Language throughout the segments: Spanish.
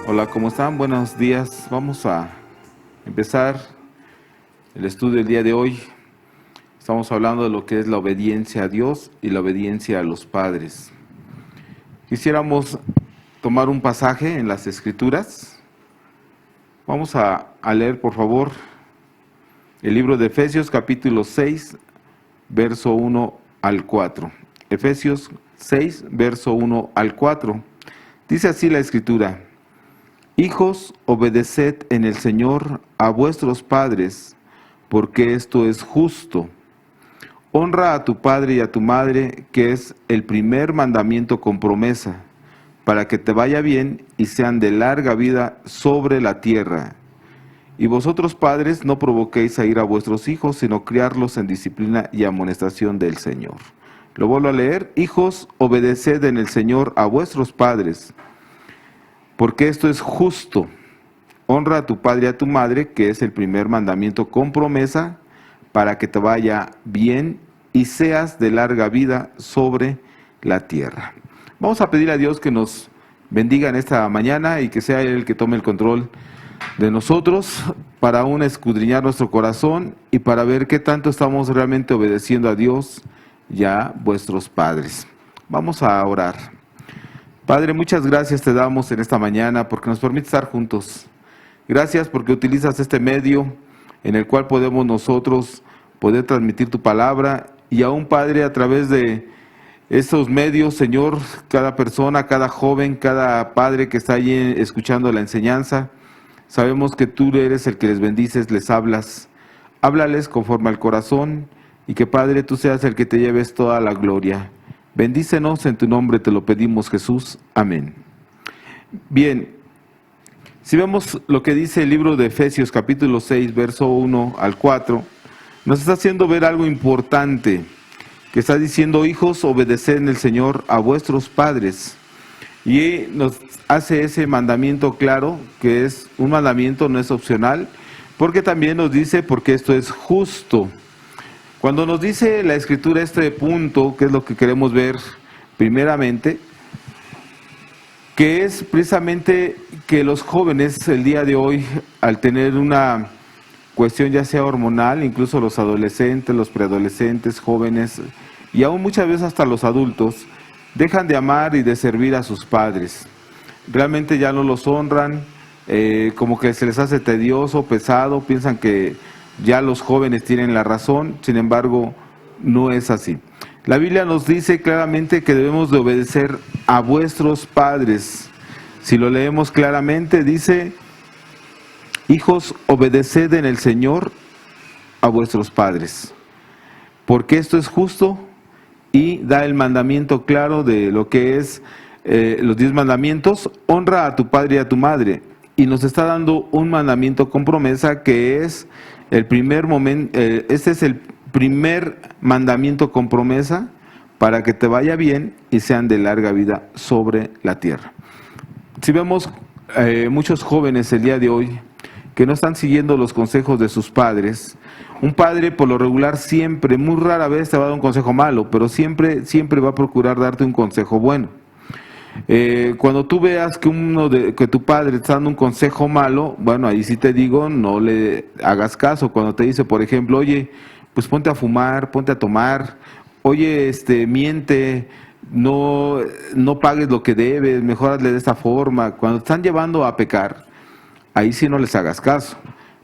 Hola, ¿cómo están? Buenos días. Vamos a empezar el estudio del día de hoy. Estamos hablando de lo que es la obediencia a Dios y la obediencia a los padres. Quisiéramos tomar un pasaje en las Escrituras. Vamos a leer, por favor, el libro de Efesios, capítulo 6, verso 1 al 4. Efesios 6, verso 1 al 4. Dice así la Escritura: Hijos, obedeced en el Señor a vuestros padres, porque esto es justo. Honra a tu padre y a tu madre, que es el primer mandamiento con promesa, para que te vaya bien y sean de larga vida sobre la tierra. Y vosotros, padres, no provoquéis a ira a vuestros hijos, sino criarlos en disciplina y amonestación del Señor. Lo vuelvo a leer: Hijos, obedeced en el Señor a vuestros padres, porque esto es justo. Honra a tu padre y a tu madre, que es el primer mandamiento con promesa, para que te vaya bien y seas de larga vida sobre la tierra. Vamos a pedir a Dios que nos bendiga en esta mañana y que sea Él el que tome el control de nosotros para aún escudriñar nuestro corazón y para ver qué tanto estamos realmente obedeciendo a Dios y a vuestros padres. Vamos a orar. Padre, muchas gracias te damos en esta mañana porque nos permite estar juntos. Gracias porque utilizas este medio en el cual podemos nosotros poder transmitir tu palabra y aún, Padre, a través de estos medios, Señor, cada persona, cada joven, cada padre que está allí escuchando la enseñanza, sabemos que tú eres el que les bendices, les hablas. Háblales conforme al corazón y que, Padre, tú seas el que te lleves toda la gloria. Bendícenos, en tu nombre te lo pedimos, Jesús. Amén. Bien, si vemos lo que dice el libro de Efesios, capítulo 6, verso 1 al 4, nos está haciendo ver algo importante, que está diciendo: hijos, obedeced en el Señor a vuestros padres. Y nos hace ese mandamiento claro, que es un mandamiento, no es opcional, porque también nos dice, porque esto es justo. Cuando nos dice la Escritura este punto, que es lo que queremos ver primeramente, que es precisamente que los jóvenes el día de hoy, al tener una cuestión ya sea hormonal, incluso los adolescentes, los preadolescentes, jóvenes y aún muchas veces hasta los adultos, dejan de amar y de servir a sus padres. Realmente ya no los honran, como que se les hace tedioso, pesado, piensan que ya los jóvenes tienen la razón. Sin embargo, no es así. La Biblia nos dice claramente que debemos de obedecer a vuestros padres. Si lo leemos claramente, dice: hijos, obedeced en el Señor a vuestros padres, porque esto es justo, y da el mandamiento claro de lo que es los 10 mandamientos. Honra a tu padre y a tu madre. Y nos está dando un mandamiento con promesa, que es el primer momento. Este es el primer mandamiento con promesa, para que te vaya bien y sean de larga vida sobre la tierra. Si vemos muchos jóvenes el día de hoy que no están siguiendo los consejos de sus padres. Un padre, por lo regular, siempre, muy rara vez te va a dar un consejo malo, pero siempre va a procurar darte un consejo bueno. Cuando tú veas que tu padre te está dando un consejo malo, bueno, ahí sí te digo, no le hagas caso. Cuando te dice, por ejemplo: oye, pues ponte a fumar, ponte a tomar, oye, miente, no pagues lo que debes, mejor hazle de esta forma. Cuando te están llevando a pecar, ahí sí no les hagas caso.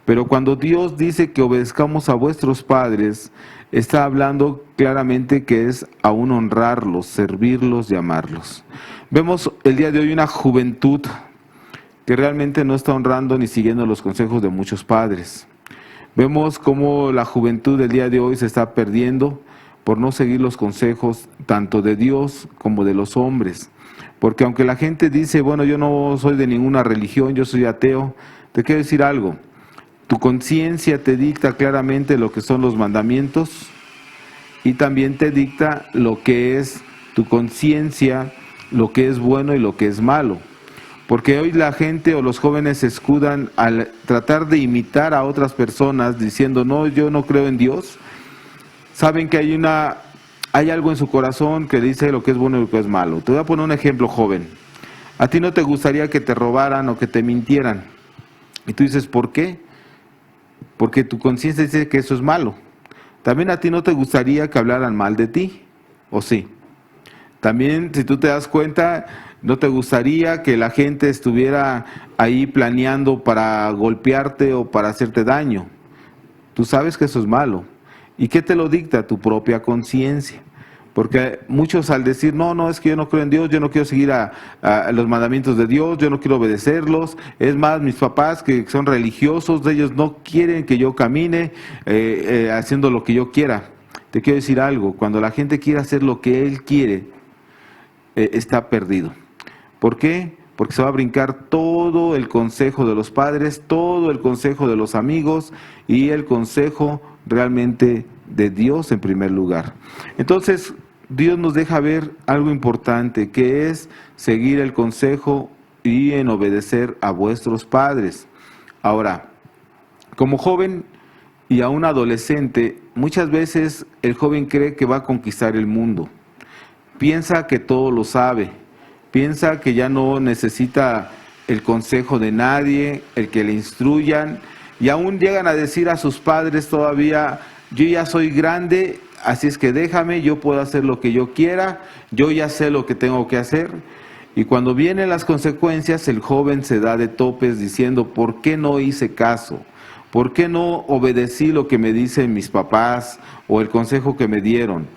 Pero cuando Dios dice que obedezcamos a vuestros padres, está hablando claramente que es aún honrarlos, servirlos y amarlos. Vemos el día de hoy una juventud que realmente no está honrando ni siguiendo los consejos de muchos padres. Vemos cómo la juventud del día de hoy se está perdiendo por no seguir los consejos tanto de Dios como de los hombres. Porque aunque la gente dice: bueno, yo no soy de ninguna religión, yo soy ateo, te quiero decir algo. Tu conciencia te dicta claramente lo que son los mandamientos, y también te dicta lo que es tu conciencia, lo que es bueno y lo que es malo. Porque hoy la gente o los jóvenes se escudan al tratar de imitar a otras personas diciendo: no, yo no creo en Dios. Saben que hay algo en su corazón que dice lo que es bueno y lo que es malo. Te voy a poner un ejemplo, joven. A ti no te gustaría que te robaran o que te mintieran. Y tú dices, ¿por qué? Porque tu conciencia dice que eso es malo. También a ti no te gustaría que hablaran mal de ti, ¿o sí? También, si tú te das cuenta, no te gustaría que la gente estuviera ahí planeando para golpearte o para hacerte daño. Tú sabes que eso es malo. ¿Y qué te lo dicta? Tu propia conciencia. Porque muchos al decir, no, es que yo no creo en Dios, yo no quiero seguir a los mandamientos de Dios, yo no quiero obedecerlos. Es más, mis papás que son religiosos, ellos no quieren que yo camine haciendo lo que yo quiera. Te quiero decir algo, cuando la gente quiere hacer lo que él quiere, está perdido. ¿Por qué? Porque se va a brincar todo el consejo de los padres, todo el consejo de los amigos y el consejo realmente de Dios en primer lugar. Entonces, Dios nos deja ver algo importante, que es seguir el consejo y en obedecer a vuestros padres. Ahora, como joven y aún adolescente, muchas veces el joven cree que va a conquistar el mundo. Piensa que todo lo sabe, piensa que ya no necesita el consejo de nadie, el que le instruyan, y aún llegan a decir a sus padres todavía, yo ya soy grande, así es que déjame, yo puedo hacer lo que yo quiera, yo ya sé lo que tengo que hacer. Y cuando vienen las consecuencias, el joven se da de topes diciendo, ¿por qué no hice caso? ¿Por qué no obedecí lo que me dicen mis papás o el consejo que me dieron?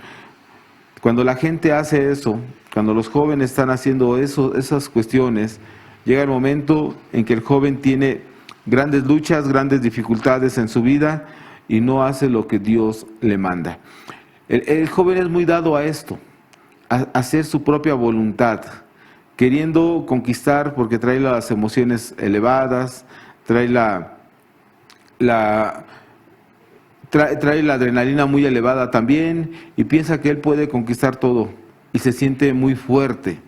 Cuando la gente hace eso, cuando los jóvenes están haciendo esas cuestiones, llega el momento en que el joven tiene grandes luchas, grandes dificultades en su vida y no hace lo que Dios le manda. El joven es muy dado a esto, a hacer su propia voluntad, queriendo conquistar porque trae las emociones elevadas, trae trae la adrenalina muy elevada también y piensa que él puede conquistar todo y se siente muy fuerte.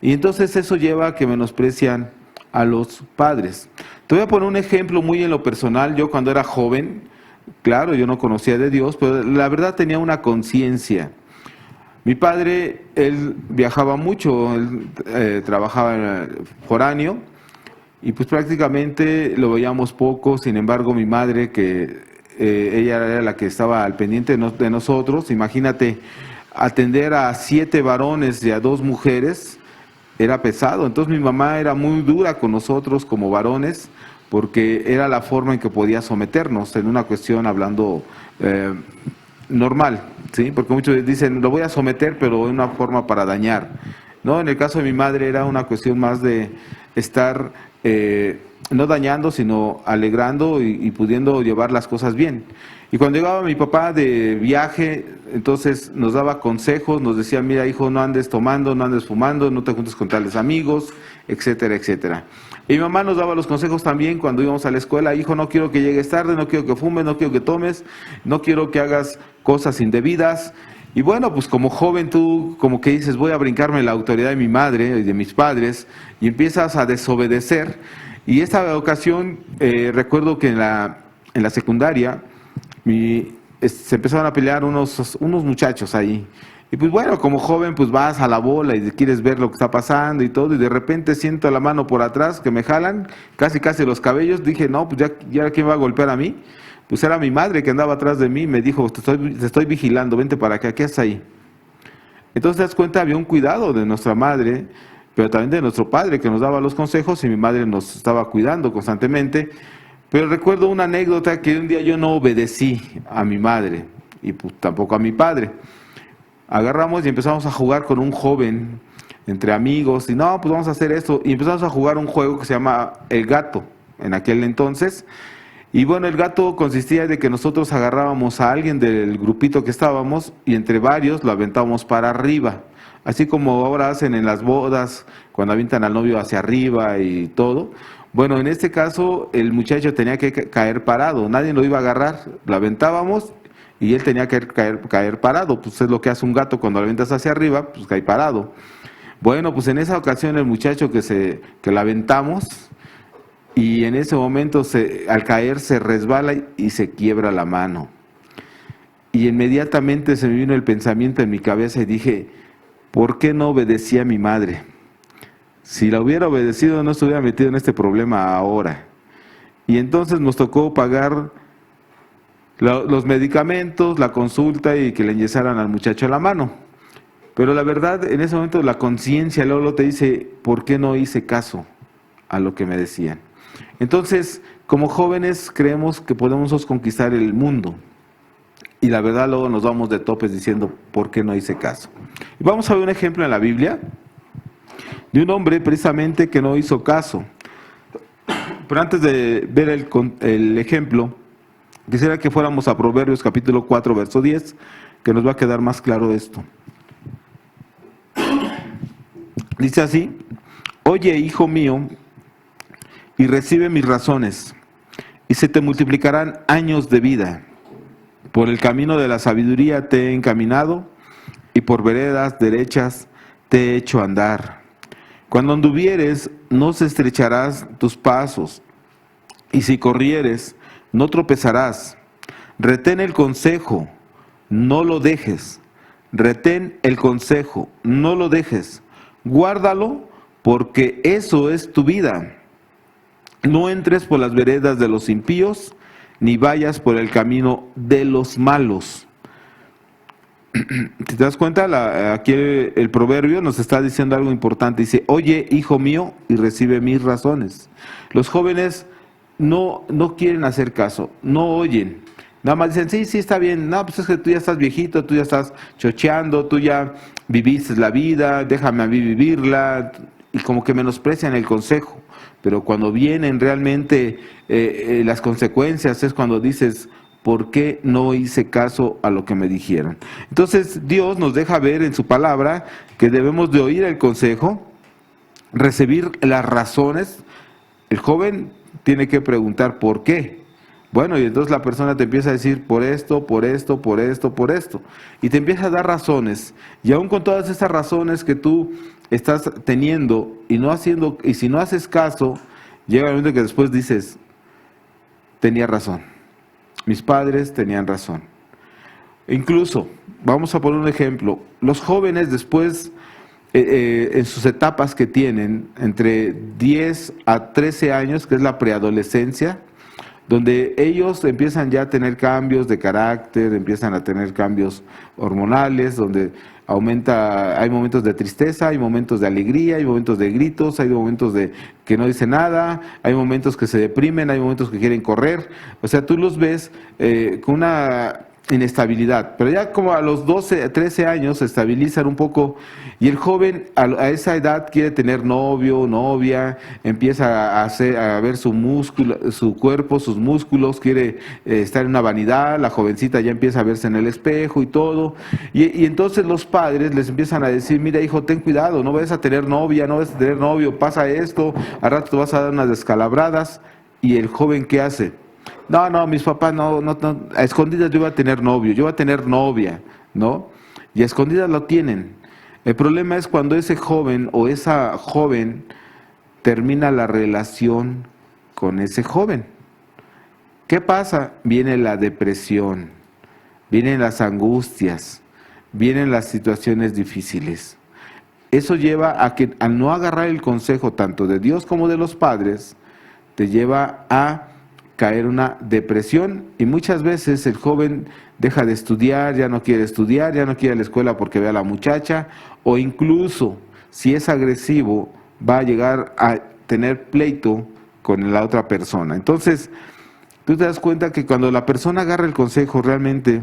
Y entonces eso lleva a que menosprecian a los padres. Te voy a poner un ejemplo muy en lo personal. Yo cuando era joven, claro, yo no conocía de Dios, pero la verdad tenía una conciencia. Mi padre, él viajaba mucho, él trabajaba foráneo y pues prácticamente lo veíamos poco. Sin embargo, mi madre, que ella era la que estaba al pendiente de nosotros, imagínate, atender a 7 varones y a 2 mujeres era pesado. Entonces mi mamá era muy dura con nosotros como varones porque era la forma en que podía someternos en una cuestión hablando normal, ¿sí? Porque muchos dicen, lo voy a someter, pero en una forma para dañar. No, en el caso de mi madre era una cuestión más de estar no dañando, sino alegrando y pudiendo llevar las cosas bien. Y cuando llegaba mi papá de viaje, entonces nos daba consejos, nos decía, mira hijo, no andes tomando, no andes fumando, no te juntes con tales amigos, etcétera, etcétera. Y mi mamá nos daba los consejos también cuando íbamos a la escuela, hijo, no quiero que llegues tarde, no quiero que fumes, no quiero que tomes, no quiero que hagas cosas indebidas. Y bueno, pues como joven tú como que dices, voy a brincarme la autoridad de mi madre y de mis padres, y empiezas a desobedecer. Y esta ocasión, recuerdo que en la secundaria, se empezaron a pelear unos muchachos ahí. Y pues bueno, como joven pues vas a la bola y quieres ver lo que está pasando y todo, y de repente siento la mano por atrás que me jalan, casi los cabellos. Dije, no, pues ya ¿quién va a golpear a mí? Pues era mi madre que andaba atrás de mí, me dijo, te estoy vigilando, vente para acá, ¿qué haces ahí? Entonces te das cuenta, había un cuidado de nuestra madre, pero también de nuestro padre que nos daba los consejos, y mi madre nos estaba cuidando constantemente. Pero recuerdo una anécdota que un día yo no obedecí a mi madre y pues tampoco a mi padre. Agarramos y empezamos a jugar con un joven entre amigos y no, pues vamos a hacer esto. Y empezamos a jugar un juego que se llama El Gato en aquel entonces. Y bueno, el gato consistía de que nosotros agarrábamos a alguien del grupito que estábamos y entre varios lo aventábamos para arriba. Así como ahora hacen en las bodas, cuando avientan al novio hacia arriba y todo. Bueno, en este caso el muchacho tenía que caer parado, nadie lo iba a agarrar, lo aventábamos y él tenía que caer parado. Pues es lo que hace un gato cuando lo aventas hacia arriba, pues cae parado. Bueno, pues en esa ocasión el muchacho que lo aventamos, y en ese momento al caer se resbala y se quiebra la mano. Y inmediatamente se me vino el pensamiento en mi cabeza y dije, ¿por qué no obedecí a mi madre? Si la hubiera obedecido, no se hubiera metido en este problema ahora. Y entonces nos tocó pagar los medicamentos, la consulta y que le enyesaran al muchacho la mano. Pero la verdad, en ese momento la conciencia luego te dice, ¿por qué no hice caso a lo que me decían? Entonces, como jóvenes creemos que podemos conquistar el mundo. Y la verdad luego nos vamos de topes diciendo, ¿por qué no hice caso? Y vamos a ver un ejemplo en la Biblia de un hombre precisamente que no hizo caso. Pero antes de ver el ejemplo, quisiera que fuéramos a Proverbios capítulo 4, verso 10, que nos va a quedar más claro esto. Dice así: oye, hijo mío, y recibe mis razones, y se te multiplicarán años de vida. Por el camino de la sabiduría te he encaminado, y por veredas derechas te he hecho andar. Cuando anduvieres, no se estrecharás tus pasos, y si corrieres, no tropezarás. Retén el consejo, no lo dejes. Retén el consejo, no lo dejes. Guárdalo, porque eso es tu vida. No entres por las veredas de los impíos, ni vayas por el camino de los malos. ¿Te das cuenta? Aquí el proverbio nos está diciendo algo importante. Dice, oye, hijo mío, y recibe mis razones. Los jóvenes no quieren hacer caso, no oyen. Nada más dicen, sí, está bien. No, pues es que tú ya estás viejito, tú ya estás chocheando, tú ya viviste la vida, déjame a mí vivirla. Y como que menosprecian el consejo. Pero cuando vienen realmente las consecuencias es cuando dices, ¿por qué no hice caso a lo que me dijeron? Entonces Dios nos deja ver en su palabra que debemos de oír el consejo, recibir las razones. El joven tiene que preguntar ¿por qué? Bueno, y entonces la persona te empieza a decir por esto, por esto, por esto, por esto. Y te empieza a dar razones. Y aún con todas esas razones que tú estás teniendo y no haciendo, y si no haces caso, llega el momento que después dices, tenía razón. Mis padres tenían razón. Incluso, vamos a poner un ejemplo, los jóvenes después, en sus etapas que tienen, entre 10 a 13 años, que es la preadolescencia, donde ellos empiezan ya a tener cambios de carácter, empiezan a tener cambios hormonales, donde hay momentos de tristeza, hay momentos de alegría, hay momentos de gritos, hay momentos de que no dicen nada, hay momentos que se deprimen, hay momentos que quieren correr. O sea, tú los ves con una inestabilidad, pero ya como a los 12, 13 años se estabilizan un poco y el joven a esa edad quiere tener novio, novia, empieza a ver su músculo, su cuerpo, sus músculos, quiere estar en una vanidad, la jovencita ya empieza a verse en el espejo y todo, y entonces los padres les empiezan a decir, mira hijo, ten cuidado, no vayas a tener novia, no vayas a tener novio, pasa esto, al rato te vas a dar unas descalabradas, y el joven ¿qué hace? No, mis papás no, a escondidas yo voy a tener novio, yo voy a tener novia, ¿no? Y a escondidas lo tienen. El problema es cuando ese joven o esa joven termina la relación con ese joven. ¿Qué pasa? Viene la depresión, vienen las angustias, vienen las situaciones difíciles. Eso lleva a que al no agarrar el consejo tanto de Dios como de los padres, te lleva a caer una depresión y muchas veces el joven deja de estudiar, ya no quiere estudiar, ya no quiere ir a la escuela porque ve a la muchacha, o incluso si es agresivo va a llegar a tener pleito con la otra persona. Entonces, tú te das cuenta que cuando la persona agarra el consejo realmente,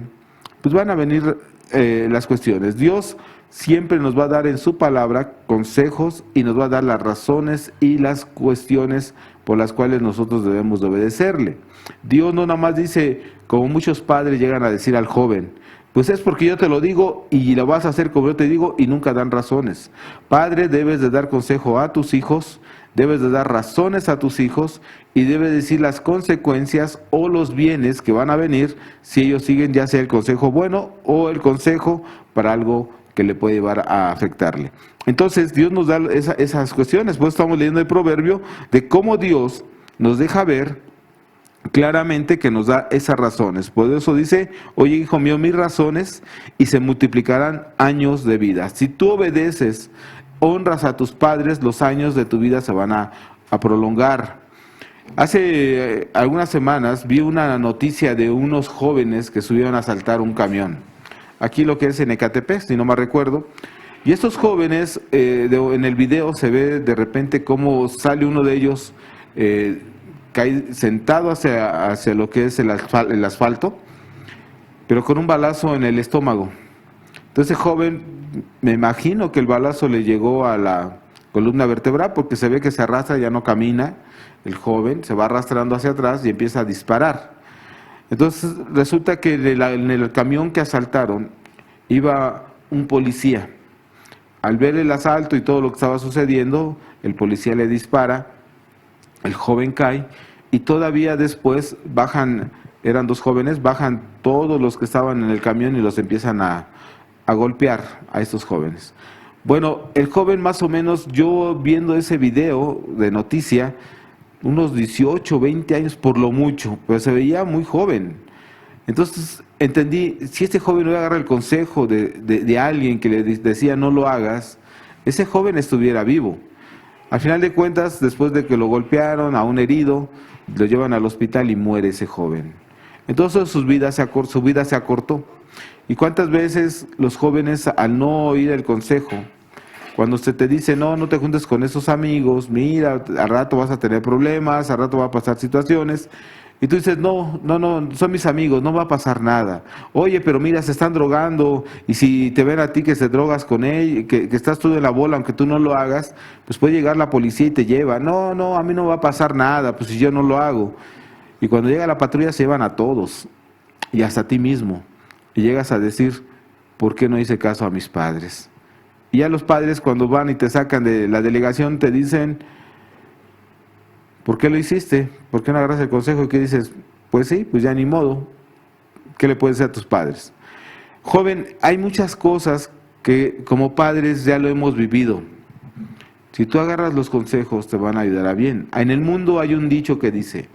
pues van a venir las cuestiones. Dios siempre nos va a dar en su palabra consejos y nos va a dar las razones y las cuestiones por las cuales nosotros debemos de obedecerle. Dios no nada más dice, como muchos padres llegan a decir al joven, pues es porque yo te lo digo y lo vas a hacer como yo te digo, y nunca dan razones. Padre, debes de dar consejo a tus hijos, debes de dar razones a tus hijos y debes decir las consecuencias o los bienes que van a venir si ellos siguen ya sea el consejo bueno o el consejo para algo que le puede llevar a afectarle. Entonces Dios nos da esas cuestiones, pues estamos leyendo el proverbio de cómo Dios nos deja ver claramente que nos da esas razones. Por eso dice, oye hijo mío, mis razones y se multiplicarán años de vida. Si tú obedeces honras a tus padres, los años de tu vida se van a prolongar. Hace algunas semanas vi una noticia de unos jóvenes que subieron a asaltar un camión. Aquí lo que es en Ecatepec, si no me recuerdo. Y estos jóvenes, en el video se ve de repente cómo sale uno de ellos, cae sentado hacia lo que es el asfalto, pero con un balazo en el estómago. Entonces el joven, me imagino que el balazo le llegó a la columna vertebral, porque se ve que se arrastra, ya no camina. El joven se va arrastrando hacia atrás y empieza a disparar. Entonces resulta que en el camión que asaltaron iba un policía. Al ver el asalto y todo lo que estaba sucediendo, el policía le dispara, el joven cae y todavía después bajan, eran dos jóvenes, bajan todos los que estaban en el camión y los empiezan a golpear a estos jóvenes. Bueno, el joven más o menos, yo viendo ese video de noticia, unos 18, 20 años por lo mucho, pero se veía muy joven. Entonces entendí, si este joven no agarra el consejo de alguien que le decía no lo hagas, ese joven estuviera vivo. Al final de cuentas, después de que lo golpearon a un herido, lo llevan al hospital y muere ese joven. Entonces su vida se acortó. ¿Y cuántas veces los jóvenes, al no oír el consejo, cuando se te dice, no te juntes con esos amigos, mira, al rato vas a tener problemas, al rato va a pasar situaciones, y tú dices, no, son mis amigos, no va a pasar nada. Oye, pero mira, se están drogando, y si te ven a ti que se drogas con él, que estás tú en la bola, aunque tú no lo hagas, pues puede llegar la policía y te lleva. No, a mí no va a pasar nada, pues si yo no lo hago. Y cuando llega la patrulla se llevan a todos, y hasta a ti mismo, y llegas a decir, ¿por qué no hice caso a mis padres? Y ya los padres cuando van y te sacan de la delegación te dicen, ¿por qué lo hiciste? ¿Por qué no agarras el consejo? ¿Y qué dices? Pues sí, pues ya ni modo. ¿Qué le puedes decir a tus padres? Joven, hay muchas cosas que como padres ya lo hemos vivido. Si tú agarras los consejos te van a ayudar a bien. En el mundo hay un dicho que dice,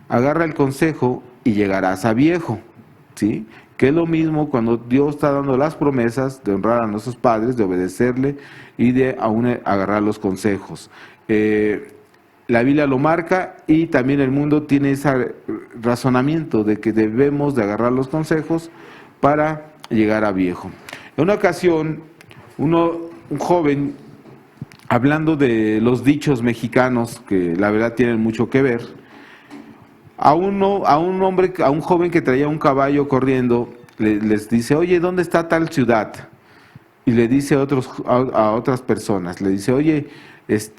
agarra el consejo y llegarás a viejo, ¿sí? Que es lo mismo cuando Dios está dando las promesas de honrar a nuestros padres, de obedecerle y de aún agarrar los consejos. La Biblia lo marca y también el mundo tiene ese razonamiento de que debemos de agarrar los consejos para llegar a viejo. En una ocasión, un joven, hablando de los dichos mexicanos, que la verdad tienen mucho que ver, a un joven que traía un caballo corriendo, les dice, oye, ¿dónde está tal ciudad? Y le dice a otras personas, le dice, oye, pues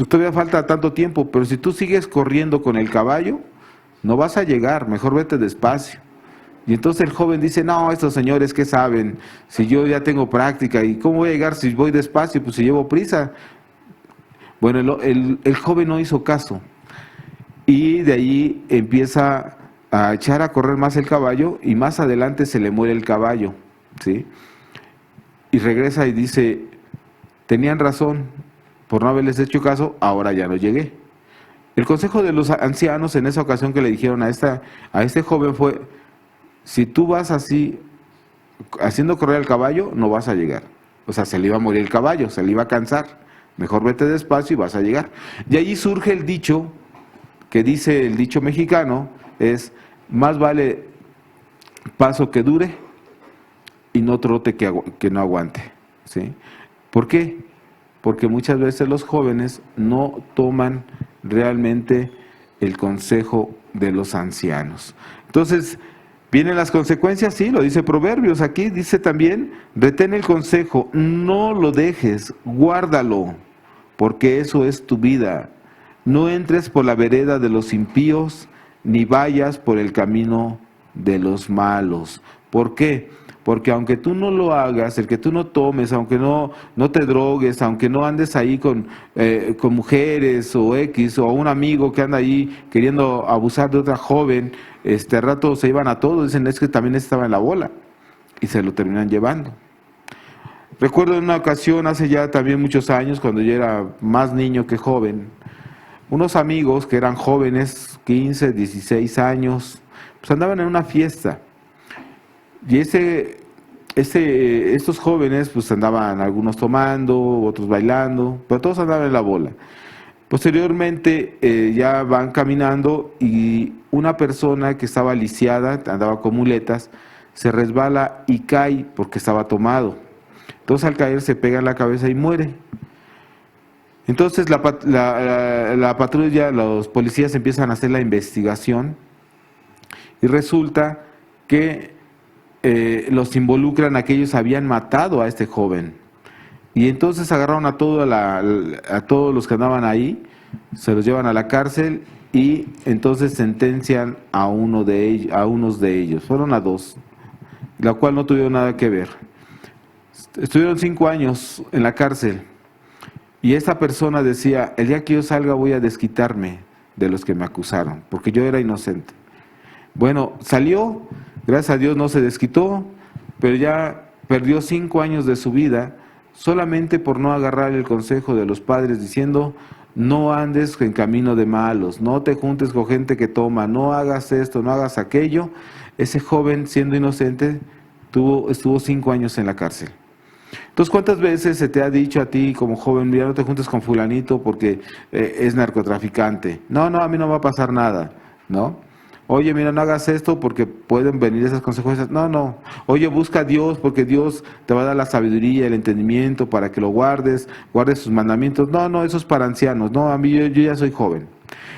todavía falta tanto tiempo, pero si tú sigues corriendo con el caballo, no vas a llegar, mejor vete despacio. Y entonces el joven dice, no, estos señores, ¿qué saben? Si yo ya tengo práctica, ¿y cómo voy a llegar si voy despacio? Pues si llevo prisa. Bueno, el joven no hizo caso. Y de ahí empieza a echar a correr más el caballo y más adelante se le muere el caballo, ¿sí? Y regresa y dice, tenían razón, por no haberles hecho caso, ahora ya no llegué. El consejo de los ancianos en esa ocasión que le dijeron a este joven fue, si tú vas así, haciendo correr el caballo, no vas a llegar. O sea, se le iba a morir el caballo, se le iba a cansar. Mejor vete despacio y vas a llegar. Y allí surge el dicho, que dice el dicho mexicano, es, más vale paso que dure y no trote que no aguante, ¿sí? ¿Por qué? Porque muchas veces los jóvenes no toman realmente el consejo de los ancianos. Entonces, vienen las consecuencias, sí, lo dice Proverbios, aquí dice también, retén el consejo, no lo dejes, guárdalo, porque eso es tu vida. No entres por la vereda de los impíos, ni vayas por el camino de los malos. ¿Por qué? Porque aunque tú no lo hagas, el que tú no tomes, aunque no te drogues, aunque no andes ahí con mujeres o X, o un amigo que anda ahí queriendo abusar de otra joven, rato se iban a todos, dicen, es que también estaba en la bola, y se lo terminan llevando. Recuerdo en una ocasión, hace ya también muchos años, cuando yo era más niño que joven, unos amigos que eran jóvenes, 15, 16 años, pues andaban en una fiesta. Y ese estos jóvenes pues andaban algunos tomando, otros bailando, pero todos andaban en la bola. Posteriormente ya van caminando y una persona que estaba lisiada, andaba con muletas, se resbala y cae porque estaba tomado. Entonces al caer se pega en la cabeza y muere. Entonces la patrulla, los policías empiezan a hacer la investigación y resulta que los involucran a que ellos habían matado a este joven. Y entonces agarraron a todos los que andaban ahí, se los llevan a la cárcel y entonces sentencian a unos de ellos. Fueron a 2, la cual no tuvieron nada que ver. Estuvieron 5 años en la cárcel y esta persona decía, el día que yo salga voy a desquitarme de los que me acusaron, porque yo era inocente. Bueno, salió, gracias a Dios no se desquitó, pero ya perdió 5 años de su vida solamente por no agarrar el consejo de los padres diciendo, no andes en camino de malos, no te juntes con gente que toma, no hagas esto, no hagas aquello. Ese joven, siendo inocente, estuvo 5 años en la cárcel. Entonces, ¿cuántas veces se te ha dicho a ti como joven, mira, no te juntes con fulanito porque es narcotraficante? No, a mí no va a pasar nada, ¿no? Oye, mira, no hagas esto porque pueden venir esas consecuencias. No. Oye, busca a Dios porque Dios te va a dar la sabiduría, el entendimiento para que lo guardes sus mandamientos. No, eso es para ancianos. No, a mí yo ya soy joven.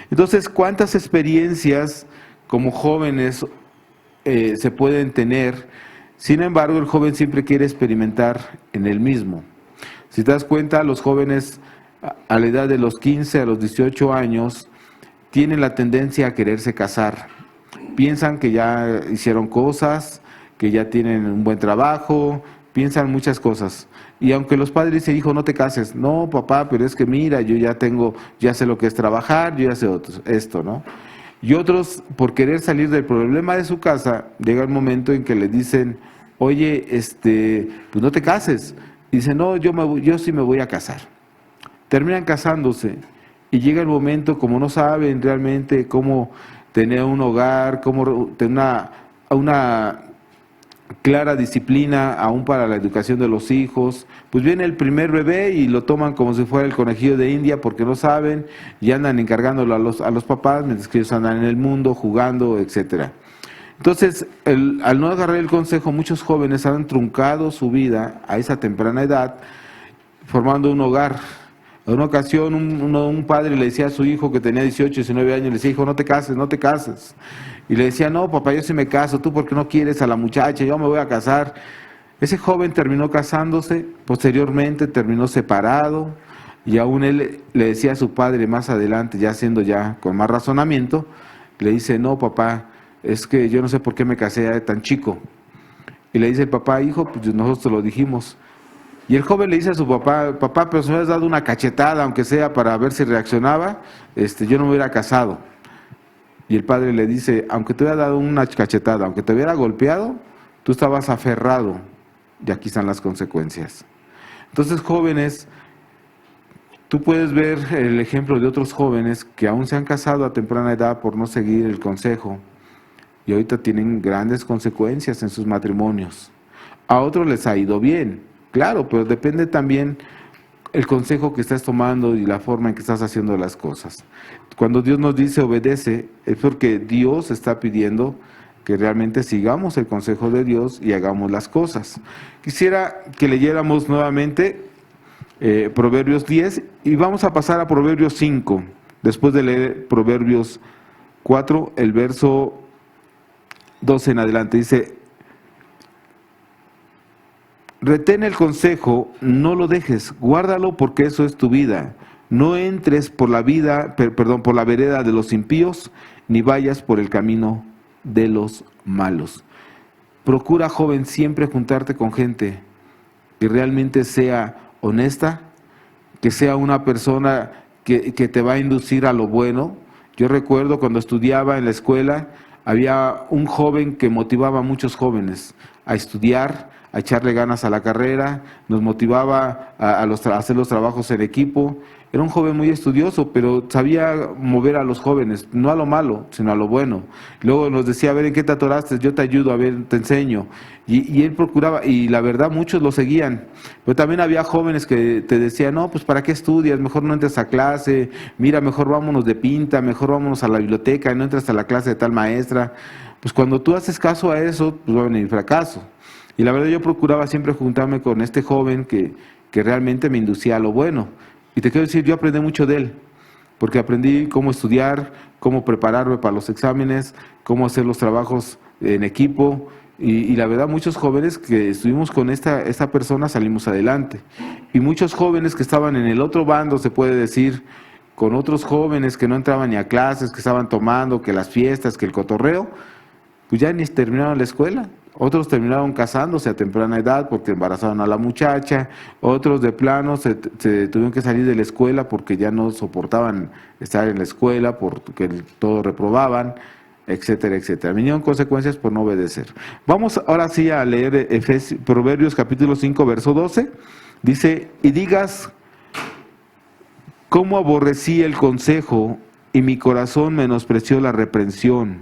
Entonces, ¿cuántas experiencias como jóvenes se pueden tener? Sin embargo, el joven siempre quiere experimentar en él mismo. Si te das cuenta, los jóvenes a la edad de los 15 a los 18 años tienen la tendencia a quererse casar. Piensan que ya hicieron cosas, que ya tienen un buen trabajo, piensan muchas cosas. Y aunque los padres dicen, hijo, no te cases. No, papá, pero es que mira, yo ya sé lo que es trabajar, yo ya sé esto, ¿no? Y otros, por querer salir del problema de su casa, llega el momento en que le dicen, oye, pues no te cases. Y dicen, no, yo sí me voy a casar. Terminan casándose y llega el momento, como no saben realmente cómo tener un hogar, cómo tener una clara disciplina aún para la educación de los hijos, pues viene el primer bebé y lo toman como si fuera el conejillo de India porque no saben y andan encargándolo a los papás mientras que ellos andan en el mundo jugando, etcétera. Entonces, al no agarrar el consejo, muchos jóvenes han truncado su vida a esa temprana edad formando un hogar. En una ocasión un padre le decía a su hijo que tenía 18, 19 años, le decía, hijo, no te cases. Y le decía, no, papá, yo sí me caso, tú porque no quieres a la muchacha, yo me voy a casar. Ese joven terminó casándose, posteriormente terminó separado, y aún él le decía a su padre más adelante, ya con más razonamiento, le dice, no, papá, es que yo no sé por qué me casé tan chico. Y le dice el papá, hijo, pues nosotros te lo dijimos. Y el joven le dice a su papá, papá, pero si me hubieras dado una cachetada, aunque sea para ver si reaccionaba, yo no me hubiera casado. Y el padre le dice, aunque te hubiera dado una cachetada, aunque te hubiera golpeado, tú estabas aferrado y aquí están las consecuencias. Entonces, jóvenes, tú puedes ver el ejemplo de otros jóvenes que aún se han casado a temprana edad por no seguir el consejo y ahorita tienen grandes consecuencias en sus matrimonios. A otros les ha ido bien, claro, pero depende también el consejo que estás tomando y la forma en que estás haciendo las cosas. Cuando Dios nos dice obedece, es porque Dios está pidiendo que realmente sigamos el consejo de Dios y hagamos las cosas. Quisiera que leyéramos nuevamente Proverbios 10 y vamos a pasar a Proverbios 5, después de leer Proverbios 4, el verso 12 en adelante. Dice, retén el consejo, no lo dejes, guárdalo porque eso es tu vida. No entres por la vereda de los impíos, ni vayas por el camino de los malos. Procura, joven, siempre juntarte con gente que realmente sea honesta, que sea una persona que te va a inducir a lo bueno. Yo recuerdo cuando estudiaba en la escuela, había un joven que motivaba a muchos jóvenes a estudiar, a echarle ganas a la carrera, nos motivaba a hacer los trabajos en equipo. Era un joven muy estudioso, pero sabía mover a los jóvenes, no a lo malo, sino a lo bueno. Luego nos decía, a ver, ¿en qué te atoraste? Yo te ayudo, a ver, te enseño. Y él procuraba, y la verdad muchos lo seguían. Pero también había jóvenes que te decían, no, pues ¿para qué estudias? Mejor no entres a clase, mira, mejor vámonos de pinta, mejor vámonos a la biblioteca, no entres a la clase de tal maestra. Pues cuando tú haces caso a eso, pues va a venir fracaso. Y la verdad yo procuraba siempre juntarme con este joven que realmente me inducía a lo bueno. Y te quiero decir, yo aprendí mucho de él, porque aprendí cómo estudiar, cómo prepararme para los exámenes, cómo hacer los trabajos en equipo, y la verdad muchos jóvenes que estuvimos con esta persona salimos adelante. Y muchos jóvenes que estaban en el otro bando, se puede decir, con otros jóvenes que no entraban ni a clases, que estaban tomando, que las fiestas, que el cotorreo, pues ya ni terminaron la escuela. Otros terminaron casándose a temprana edad porque embarazaron a la muchacha, otros de plano se tuvieron que salir de la escuela porque ya no soportaban estar en la escuela, porque todo reprobaban, etcétera, etcétera. Vinieron consecuencias por no obedecer. Vamos ahora sí a leer Proverbios capítulo 5, verso 12. Dice, y digas, cómo aborrecí el consejo y mi corazón menospreció la reprensión.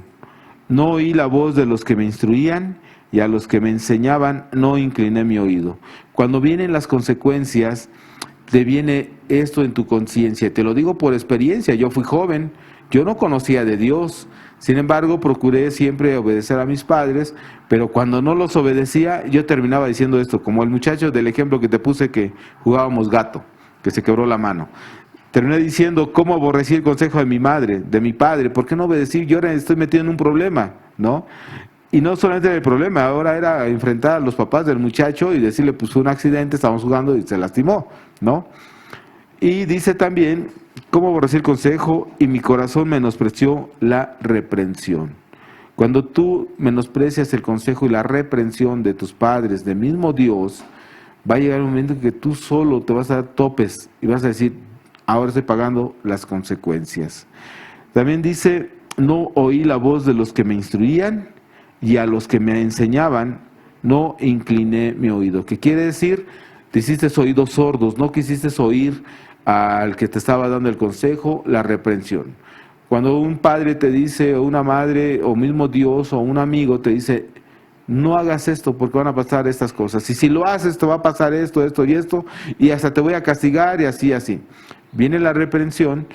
No oí la voz de los que me instruían, y a los que me enseñaban no incliné mi oído. Cuando vienen las consecuencias, te viene esto en tu conciencia. Te lo digo por experiencia, yo fui joven, yo no conocía de Dios, sin embargo procuré siempre obedecer a mis padres, pero cuando no los obedecía, yo terminaba diciendo esto, como el muchacho del ejemplo que te puse que jugábamos gato, que se quebró la mano. Terminé diciendo, ¿cómo aborrecí el consejo de mi madre, de mi padre? ¿Por qué no obedecí? Yo ahora estoy metido en un problema, ¿no? Y no solamente era el problema, ahora era enfrentar a los papás del muchacho y decirle, pues fue un accidente, estábamos jugando y se lastimó, ¿no? Y dice también, ¿cómo aborrecí el consejo y mi corazón menospreció la reprensión? Cuando tú menosprecias el consejo y la reprensión de tus padres, del mismo Dios, va a llegar un momento en que tú solo te vas a dar topes y vas a decir, ahora estoy pagando las consecuencias. También dice, no oí la voz de los que me instruían, y a los que me enseñaban no incliné mi oído. ¿Qué quiere decir? Te hiciste oídos sordos, no quisiste oír al que te estaba dando el consejo, la reprensión. Cuando un padre te dice, o una madre, o mismo Dios, o un amigo te dice, no hagas esto porque van a pasar estas cosas. Y si lo haces, te va a pasar esto, esto y esto, y hasta te voy a castigar y así, así. Viene la reprensión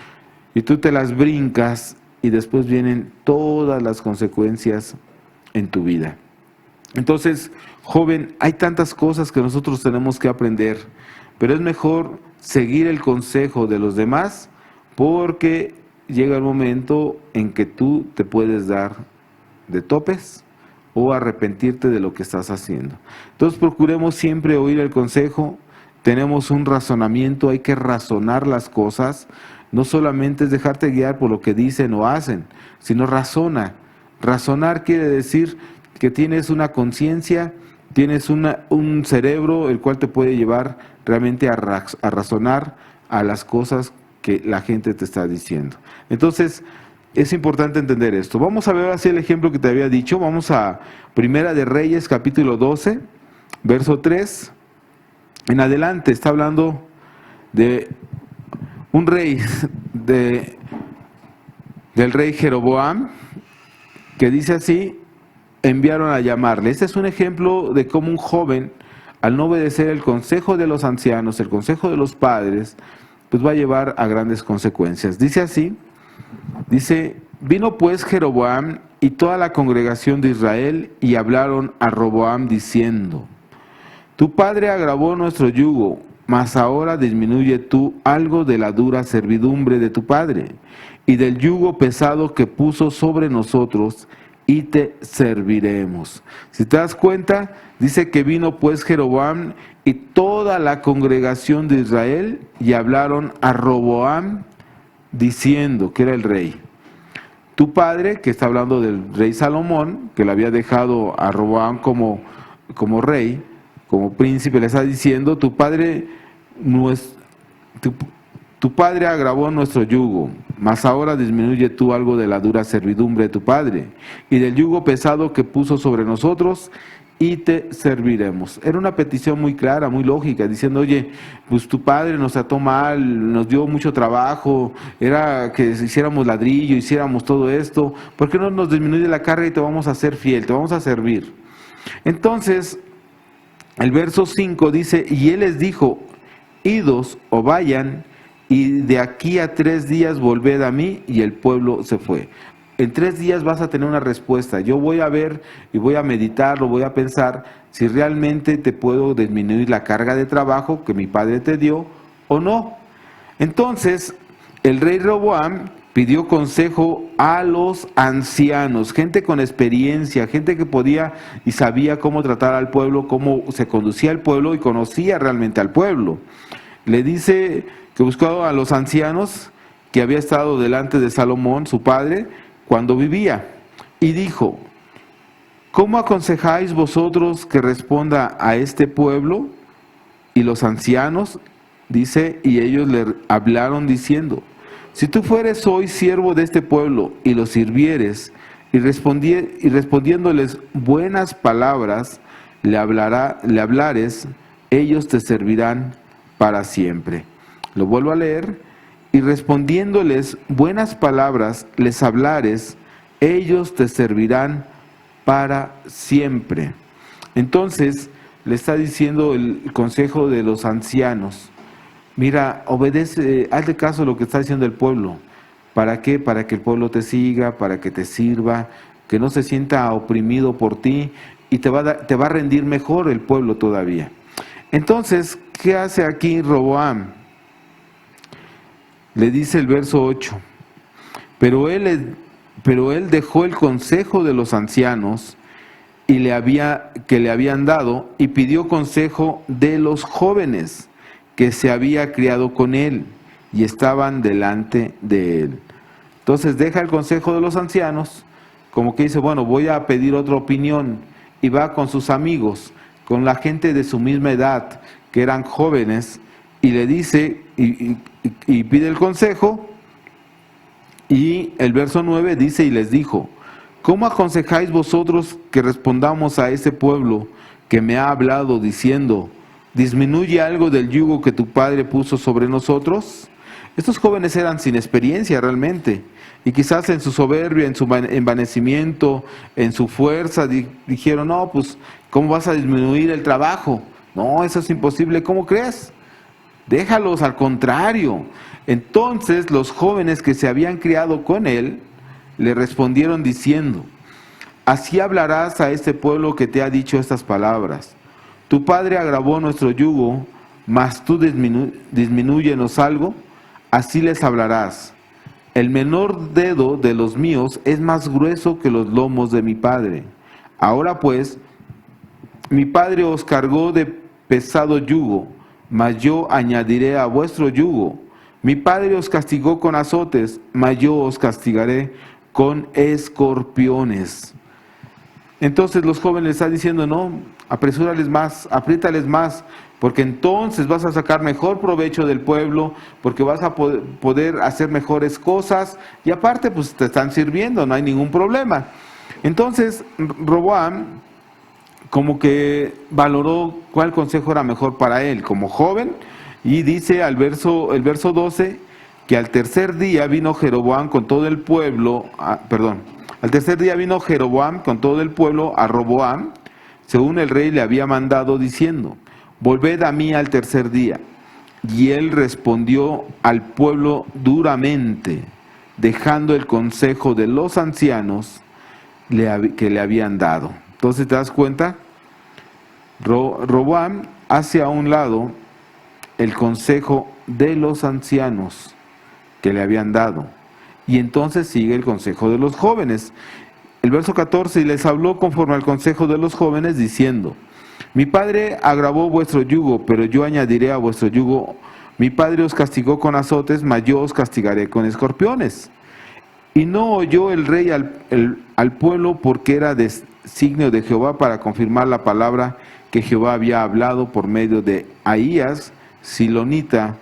y tú te las brincas y después vienen todas las consecuencias en tu vida. Entonces, joven, hay tantas cosas que nosotros tenemos que aprender, pero es mejor seguir el consejo de los demás porque llega el momento en que tú te puedes dar de topes o arrepentirte de lo que estás haciendo. Entonces, procuremos siempre oír el consejo. Tenemos un razonamiento, hay que razonar las cosas. No solamente es dejarte guiar por lo que dicen o hacen, sino razona. Razonar quiere decir que tienes una conciencia, tienes un cerebro el cual te puede llevar realmente a razonar a las cosas que la gente te está diciendo. Entonces, es importante entender esto. Vamos a ver así el ejemplo que te había dicho. Vamos a Primera de Reyes, capítulo 12, verso 3. En adelante está hablando de un rey, del rey Jeroboam, que dice así, enviaron a llamarle. Este es un ejemplo de cómo un joven, al no obedecer el consejo de los ancianos, el consejo de los padres, pues va a llevar a grandes consecuencias. Dice así, dice, vino pues Jeroboam y toda la congregación de Israel y hablaron a Roboam diciendo, tu padre agravó nuestro yugo, mas ahora disminuye tú algo de la dura servidumbre de tu padre y del yugo pesado que puso sobre nosotros, y te serviremos. Si te das cuenta, dice que vino pues Jeroboam y toda la congregación de Israel y hablaron a Roboam diciendo, que era el rey. Tu padre, que está hablando del rey Salomón, que le había dejado a Roboam como rey, como príncipe, le está diciendo, tu padre agravó nuestro yugo, mas ahora disminuye tú algo de la dura servidumbre de tu padre y del yugo pesado que puso sobre nosotros, y te serviremos. Era una petición muy clara, muy lógica, diciendo, oye, pues tu padre nos trató mal, nos dio mucho trabajo, era que hiciéramos ladrillo, hiciéramos todo esto, ¿por qué no nos disminuye la carga y te vamos a ser fiel, te vamos a servir? Entonces, el verso 5 dice, y él les dijo, idos o vayan, y de aquí a 3 días volved a mí, y el pueblo se fue. En 3 días vas a tener una respuesta. Yo voy a ver y voy a meditar, lo voy a pensar, si realmente te puedo disminuir la carga de trabajo que mi padre te dio o no. Entonces, el rey Roboam pidió consejo a los ancianos, gente con experiencia, gente que podía y sabía cómo tratar al pueblo, cómo se conducía el pueblo y conocía realmente al pueblo. Le dice que buscó a los ancianos que había estado delante de Salomón, su padre, cuando vivía, y dijo, ¿cómo aconsejáis vosotros que responda a este pueblo? Y los ancianos, dice, y ellos le hablaron diciendo, si tú fueres hoy siervo de este pueblo y lo sirvieres, y respondiéndoles buenas palabras, le hablares, ellos te servirán para siempre. Lo vuelvo a leer. Y respondiéndoles buenas palabras, les hablares, ellos te servirán para siempre. Entonces, le está diciendo el consejo de los ancianos. Mira, obedece, hazle caso a lo que está diciendo el pueblo. ¿Para qué? Para que el pueblo te siga, para que te sirva, que no se sienta oprimido por ti y te va a rendir mejor el pueblo todavía. Entonces, ¿qué hace aquí Roboam? Le dice el verso 8, pero él dejó el consejo de los ancianos que le habían dado y pidió consejo de los jóvenes que se había criado con él y estaban delante de él. Entonces deja el consejo de los ancianos, como que dice, bueno, voy a pedir otra opinión, y va con sus amigos, con la gente de su misma edad, que eran jóvenes, y le dice, y pide el consejo, y el verso 9 dice, y les dijo, ¿cómo aconsejáis vosotros que respondamos a ese pueblo que me ha hablado diciendo, disminuye algo del yugo que tu padre puso sobre nosotros? Estos jóvenes eran sin experiencia realmente, y quizás en su soberbia, en su envanecimiento, en su fuerza, dijeron, no, pues, ¿cómo vas a disminuir el trabajo? No, eso es imposible, ¿cómo crees? Déjalos, al contrario. Entonces los jóvenes que se habían criado con él le respondieron diciendo, así hablarás a este pueblo que te ha dicho estas palabras. Tu padre agravó nuestro yugo, mas tú disminúyenos algo, así les hablarás. El menor dedo de los míos es más grueso que los lomos de mi padre. Ahora pues, mi padre os cargó de pesado yugo, mas yo añadiré a vuestro yugo. Mi padre os castigó con azotes, mas yo os castigaré con escorpiones. Entonces los jóvenes están diciendo, no, apresúrales más, apriétales más, porque entonces vas a sacar mejor provecho del pueblo, porque vas a poder hacer mejores cosas, y aparte pues te están sirviendo, no hay ningún problema. Entonces Roboam como que valoró cuál consejo era mejor para él como joven, y dice el verso 12, que al tercer día vino Jeroboam con todo el pueblo, al tercer día vino Jeroboam con todo el pueblo a Roboam, según el rey le había mandado, diciendo, volved a mí al tercer día. Y él respondió al pueblo duramente, dejando el consejo de los ancianos que le habían dado. Entonces, ¿te das cuenta? Roboam hace a un lado el consejo de los ancianos que le habían dado, y entonces sigue el consejo de los jóvenes. El verso 14, y les habló conforme al consejo de los jóvenes, diciendo, mi padre agravó vuestro yugo, pero yo añadiré a vuestro yugo. Mi padre os castigó con azotes, mas yo os castigaré con escorpiones. Y no oyó el rey al pueblo, porque era designio de Jehová para confirmar la palabra que Jehová había hablado por medio de Ahías, silonita,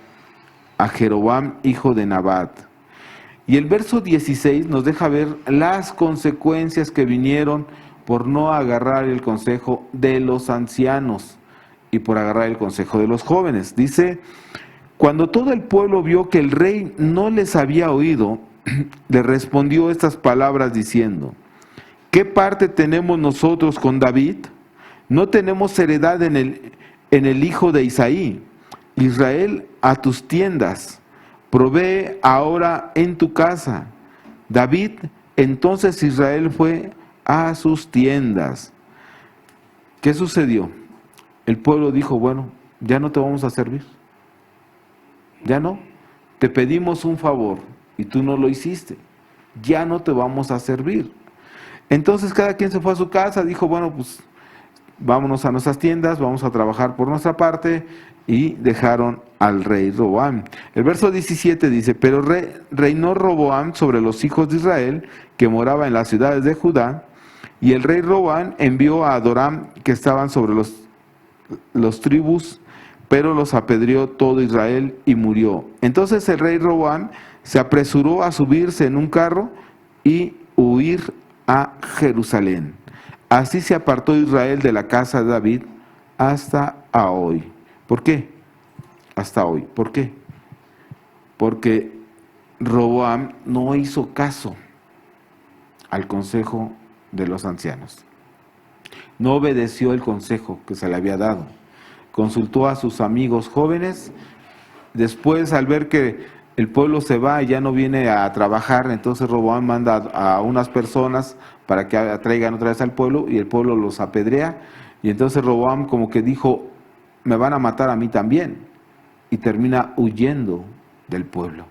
a Jeroboam, hijo de Nabat. Y el verso 16 nos deja ver las consecuencias que vinieron por no agarrar el consejo de los ancianos y por agarrar el consejo de los jóvenes. Dice, cuando todo el pueblo vio que el rey no les había oído, le respondió estas palabras diciendo, ¿qué parte tenemos nosotros con David? No tenemos heredad en el hijo de Isaí. Israel, a tus tiendas, provee ahora en tu casa. David, entonces Israel fue a sus tiendas. ¿Qué sucedió? El pueblo dijo, bueno, ya no te vamos a servir. Ya no. Te pedimos un favor y tú no lo hiciste. Ya no te vamos a servir. Entonces cada quien se fue a su casa, dijo, bueno, pues vámonos a nuestras tiendas, vamos a trabajar por nuestra parte, y dejaron al rey Roboam. El verso 17 dice, pero reinó Roboam sobre los hijos de Israel, que moraba en las ciudades de Judá, y el rey Roboam envió a Adoram, que estaban sobre los tribus, pero los apedreó todo Israel y murió. Entonces el rey Roboam se apresuró a subirse en un carro y huir a Jerusalén. Así se apartó Israel de la casa de David hasta hoy. ¿Por qué? Hasta hoy. ¿Por qué? Porque Roboam no hizo caso al consejo de los ancianos. No obedeció el consejo que se le había dado. Consultó a sus amigos jóvenes. Después, al ver que el pueblo se va y ya no viene a trabajar, entonces Roboam manda a unas personas para que atraigan otra vez al pueblo, y el pueblo los apedrea. Y entonces Roboam como que dijo, me van a matar a mí también, y termina huyendo del pueblo.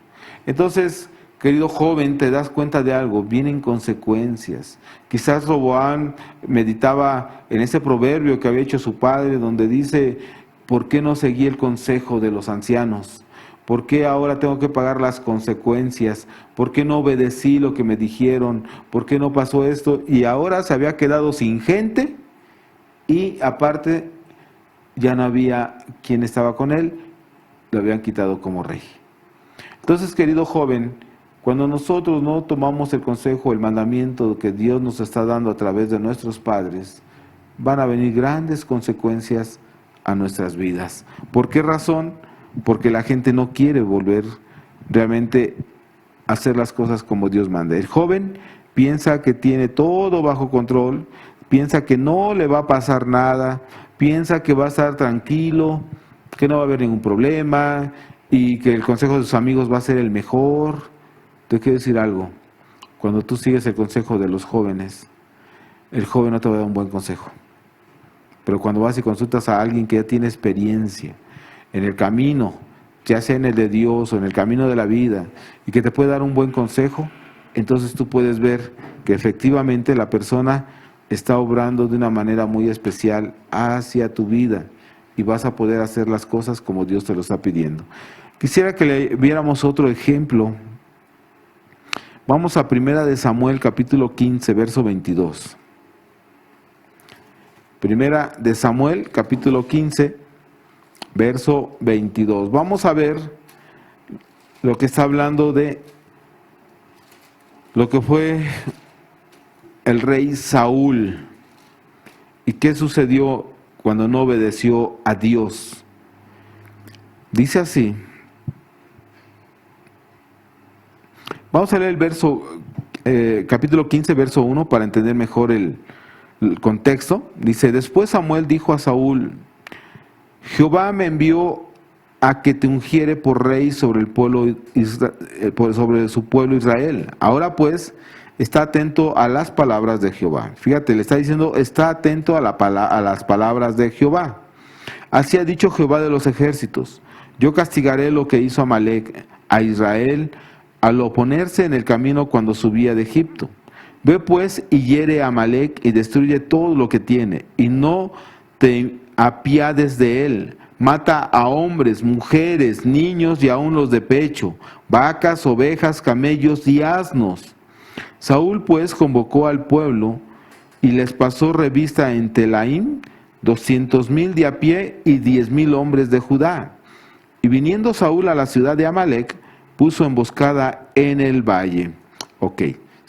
Entonces, querido joven, te das cuenta de algo, vienen consecuencias. Quizás Roboam meditaba en ese proverbio que había hecho su padre, donde dice, ¿por qué no seguí el consejo de los ancianos? ¿Por qué ahora tengo que pagar las consecuencias? ¿Por qué no obedecí lo que me dijeron? ¿Por qué no pasó esto? Y ahora se había quedado sin gente, y aparte ya no había quien estaba con él, lo habían quitado como rey. Entonces, querido joven, cuando nosotros no tomamos el consejo, el mandamiento que Dios nos está dando a través de nuestros padres, van a venir grandes consecuencias a nuestras vidas. ¿Por qué razón? Porque la gente no quiere volver realmente a hacer las cosas como Dios manda. El joven piensa que tiene todo bajo control, piensa que no le va a pasar nada, piensa que va a estar tranquilo, que no va a haber ningún problema y que el consejo de sus amigos va a ser el mejor. Te quiero decir algo, cuando tú sigues el consejo de los jóvenes, el joven no te va a dar un buen consejo. Pero cuando vas y consultas a alguien que ya tiene experiencia en el camino, ya sea en el de Dios o en el camino de la vida, y que te puede dar un buen consejo, entonces tú puedes ver que efectivamente la persona está obrando de una manera muy especial hacia tu vida, y vas a poder hacer las cosas como Dios te lo está pidiendo. Quisiera que le viéramos otro ejemplo. Vamos a 1 de Samuel, capítulo 15, verso 22. 1 de Samuel, capítulo 15, verso 22. Vamos a ver lo que está hablando de lo que fue el rey Saúl y qué sucedió cuando no obedeció a Dios. Dice así. Vamos a leer el verso, capítulo 15, verso 1, para entender mejor el contexto. Dice, después Samuel dijo a Saúl, Jehová me envió a que te ungiere por rey sobre el pueblo, sobre su pueblo Israel. Ahora pues, está atento a las palabras de Jehová. Fíjate, le está diciendo, está atento a las palabras de Jehová. Así ha dicho Jehová de los ejércitos, yo castigaré lo que hizo Amalec a Israel al oponerse en el camino cuando subía de Egipto. Ve pues y hiere a Amalec y destruye todo lo que tiene, y no te apiades de él. Mata a hombres, mujeres, niños y aun los de pecho, vacas, ovejas, camellos y asnos. Saúl pues convocó al pueblo y les pasó revista en Telaim 200,000 de a pie y 10,000 hombres de Judá. Y viniendo Saúl a la ciudad de Amalec, puso emboscada en el valle. Ok,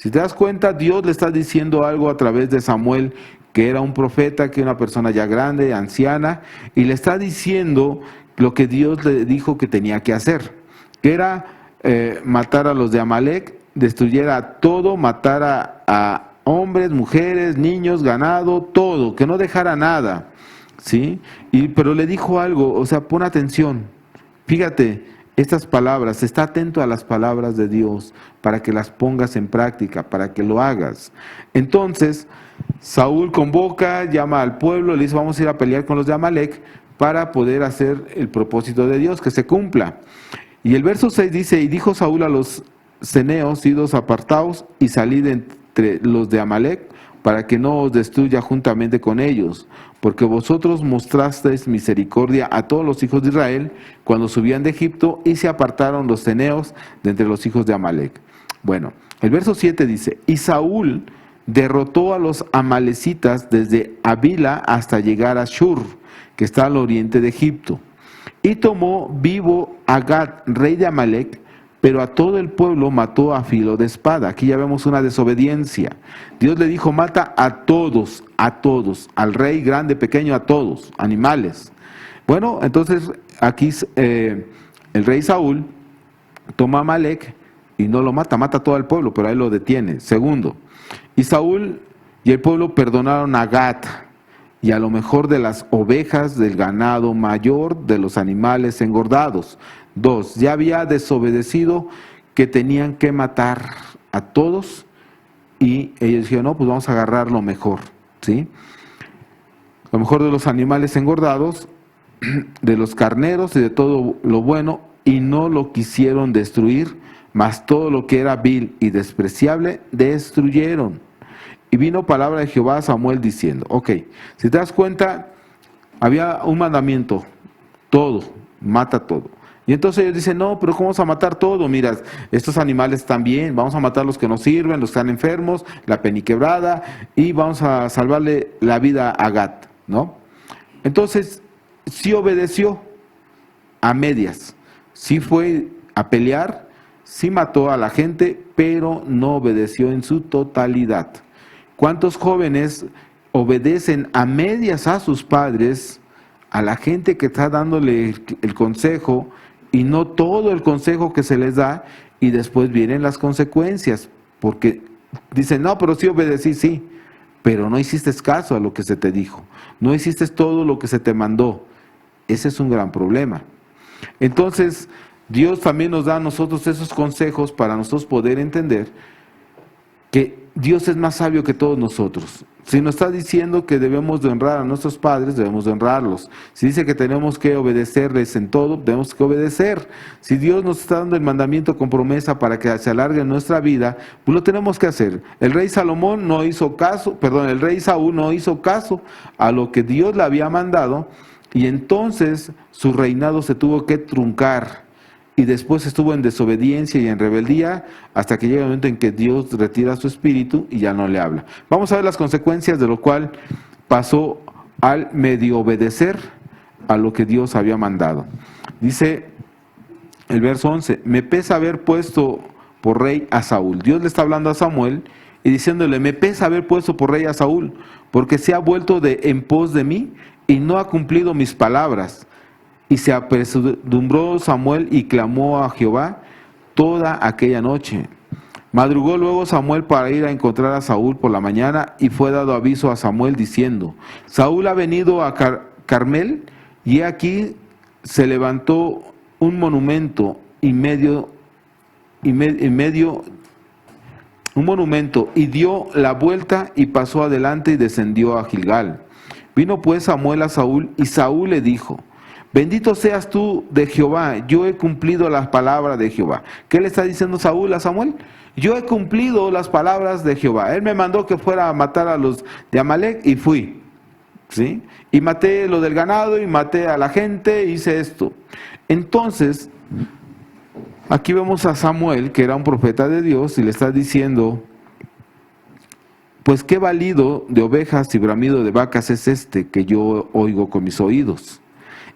Si te das cuenta, Dios le está diciendo algo a través de Samuel, que era un profeta, que era una persona ya grande, anciana, y le está diciendo lo que Dios le dijo que tenía que hacer, que era matar a los de Amalek, destruir a todo, matar a hombres, mujeres, niños, ganado, todo, que no dejara nada, ¿sí? Pero le dijo algo, o sea, pon atención, fíjate, estas palabras, está atento a las palabras de Dios para que las pongas en práctica, para que lo hagas. Entonces, Saúl convoca, llama al pueblo, le dice, vamos a ir a pelear con los de Amalek para poder hacer el propósito de Dios, que se cumpla. Y el verso 6 dice, y dijo Saúl a los ceneos, idos apartaos y salid entre los de Amalek, para que no os destruya juntamente con ellos, porque vosotros mostrasteis misericordia a todos los hijos de Israel cuando subían de Egipto, y se apartaron los ceneos de entre los hijos de Amalek. Bueno, el verso 7 dice, y Saúl derrotó a los amalecitas desde Avila hasta llegar a Shur, que está al oriente de Egipto, y tomó vivo a Gad, rey de Amalek, pero a todo el pueblo mató a filo de espada. Aquí ya vemos una desobediencia. Dios le dijo, mata a todos, al rey grande, pequeño, a todos, animales. Bueno, entonces aquí el rey Saúl toma a Amalek y no lo mata, mata a todo el pueblo, pero ahí lo detiene. Segundo, y Saúl y el pueblo perdonaron a Gad y a lo mejor de las ovejas, del ganado mayor, de los animales engordados. 2, ya había desobedecido que tenían que matar a todos, y ellos dijeron, no, pues vamos a agarrar lo mejor, ¿sí? Lo mejor de los animales engordados, de los carneros y de todo lo bueno, y no lo quisieron destruir, mas todo lo que era vil y despreciable destruyeron. Y vino palabra de Jehová a Samuel diciendo, ok, si te das cuenta, había un mandamiento, todo, mata todo. Y entonces ellos dicen, no, pero ¿cómo vamos a matar todo? Mira, estos animales también, vamos a matar los que nos sirven, los que están enfermos, la peniquebrada, y vamos a salvarle la vida a Gad, ¿no? Entonces, sí obedeció a medias, sí fue a pelear, sí mató a la gente, pero no obedeció en su totalidad. ¿Cuántos jóvenes obedecen a medias a sus padres, a la gente que está dándole el consejo, y no todo el consejo que se les da, y después vienen las consecuencias? Porque dicen, no, pero sí obedecí, sí, pero no hiciste caso a lo que se te dijo, no hiciste todo lo que se te mandó. Ese es un gran problema. Entonces, Dios también nos da a nosotros esos consejos para nosotros poder entender que Dios es más sabio que todos nosotros. Si nos está diciendo que debemos de honrar a nuestros padres, debemos de honrarlos. Si dice que tenemos que obedecerles en todo, tenemos que obedecer. Si Dios nos está dando el mandamiento con promesa para que se alargue nuestra vida, pues lo tenemos que hacer. El rey Salomón no hizo caso, el rey Saúl no hizo caso a lo que Dios le había mandado, y entonces su reinado se tuvo que truncar. Y después estuvo en desobediencia y en rebeldía hasta que llega el momento en que Dios retira su espíritu y ya no le habla. Vamos a ver las consecuencias de lo cual pasó al medio obedecer a lo que Dios había mandado. Dice el verso 11, me pesa haber puesto por rey a Saúl. Dios le está hablando a Samuel y diciéndole, me pesa haber puesto por rey a Saúl, porque se ha vuelto en pos de mí y no ha cumplido mis palabras. Y se apresuró Samuel y clamó a Jehová toda aquella noche. Madrugó luego Samuel para ir a encontrar a Saúl por la mañana, y fue dado aviso a Samuel diciendo, Saúl ha venido a Carmel, y aquí se levantó un monumento y dio la vuelta y pasó adelante y descendió a Gilgal. Vino pues Samuel a Saúl, y Saúl le dijo, bendito seas tú de Jehová, yo he cumplido las palabras de Jehová. ¿Qué le está diciendo Saúl a Samuel? Yo he cumplido las palabras de Jehová. Él me mandó que fuera a matar a los de Amalek y fui, ¿sí? Y maté lo del ganado y maté a la gente, hice esto. Entonces, aquí vemos a Samuel, que era un profeta de Dios, y le está diciendo, pues qué balido de ovejas y bramido de vacas es este que yo oigo con mis oídos.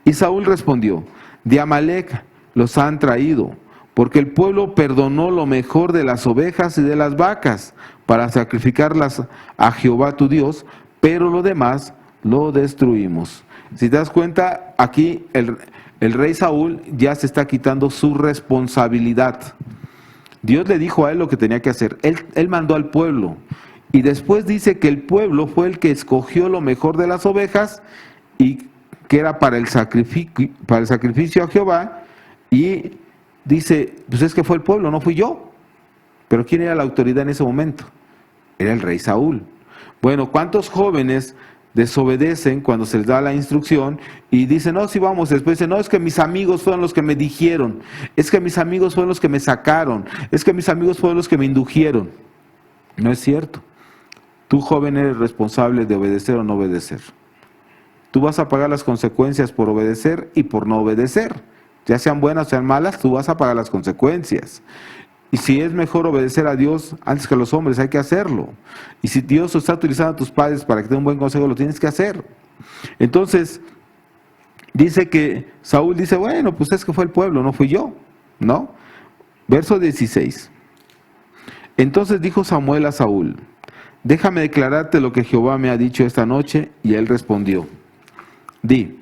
Y Saúl respondió, de Amalek los han traído, porque el pueblo perdonó lo mejor de las ovejas y de las vacas para sacrificarlas a Jehová tu Dios, pero lo demás lo destruimos. Si te das cuenta, aquí el rey Saúl ya se está quitando su responsabilidad. Dios le dijo a él lo que tenía que hacer. Él mandó al pueblo. Y después dice que el pueblo fue el que escogió lo mejor de las ovejas y que era para el sacrificio a Jehová. Y dice, pues es que fue el pueblo, no fui yo. Pero ¿quién era la autoridad en ese momento? Era el rey Saúl. Bueno, ¿cuántos jóvenes desobedecen cuando se les da la instrucción y dicen, no, sí vamos? Después dicen, no, es que mis amigos fueron los que me dijeron, es que mis amigos fueron los que me sacaron, es que mis amigos fueron los que me indujeron. No es cierto. Tú, joven, eres responsable de obedecer o no obedecer. Tú vas a pagar las consecuencias por obedecer y por no obedecer. Ya sean buenas o sean malas, tú vas a pagar las consecuencias. Y si es mejor obedecer a Dios antes que a los hombres, hay que hacerlo. Y si Dios está utilizando a tus padres para que te den un buen consejo, lo tienes que hacer. Entonces, dice que Saúl dice, bueno, pues es que fue el pueblo, no fui yo, ¿no? Verso 16. Entonces dijo Samuel a Saúl, déjame declararte lo que Jehová me ha dicho esta noche. Y él respondió, di.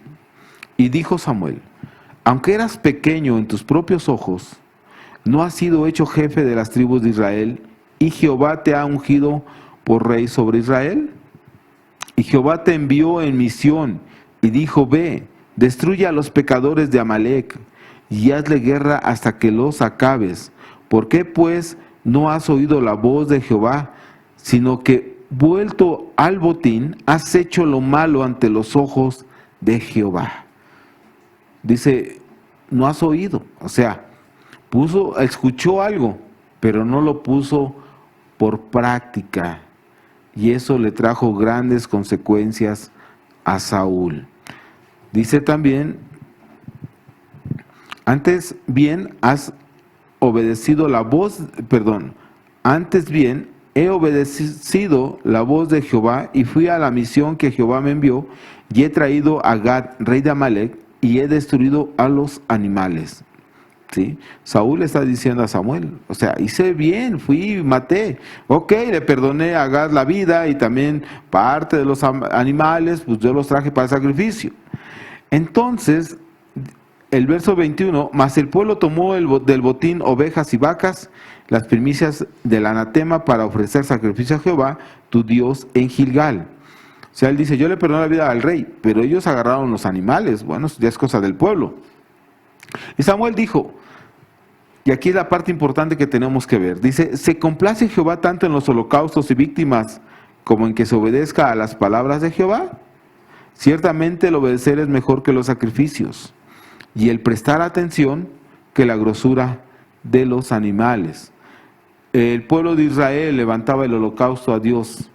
Y dijo Samuel, aunque eras pequeño en tus propios ojos, ¿no has sido hecho jefe de las tribus de Israel, y Jehová te ha ungido por rey sobre Israel? Y Jehová te envió en misión, y dijo, ve, destruye a los pecadores de Amalec, y hazle guerra hasta que los acabes. ¿Por qué, pues, no has oído la voz de Jehová, sino que, vuelto al botín, has hecho lo malo ante los ojos de Jehová? Dice, no has oído, o sea, escuchó algo, pero no lo puso por práctica. Y eso le trajo grandes consecuencias a Saúl. Dice también, antes bien he obedecido la voz de Jehová y fui a la misión que Jehová me envió y he traído a Gad, rey de Amalec, y he destruido a los animales. ¿Sí? Saúl le está diciendo a Samuel, o sea, hice bien, fui y maté. Ok, le perdoné a Gad la vida y también parte de los animales, pues yo los traje para el sacrificio. Entonces, el verso 21, mas el pueblo tomó del botín ovejas y vacas, las primicias del anatema para ofrecer sacrificio a Jehová, tu Dios, en Gilgal. O sea, él dice, yo le perdoné la vida al rey, pero ellos agarraron los animales. Bueno, ya es cosa del pueblo. Y Samuel dijo, y aquí es la parte importante que tenemos que ver, dice, ¿se complace Jehová tanto en los holocaustos y víctimas como en que se obedezca a las palabras de Jehová? Ciertamente el obedecer es mejor que los sacrificios, y el prestar atención que la grosura de los animales. El pueblo de Israel levantaba el holocausto a Dios,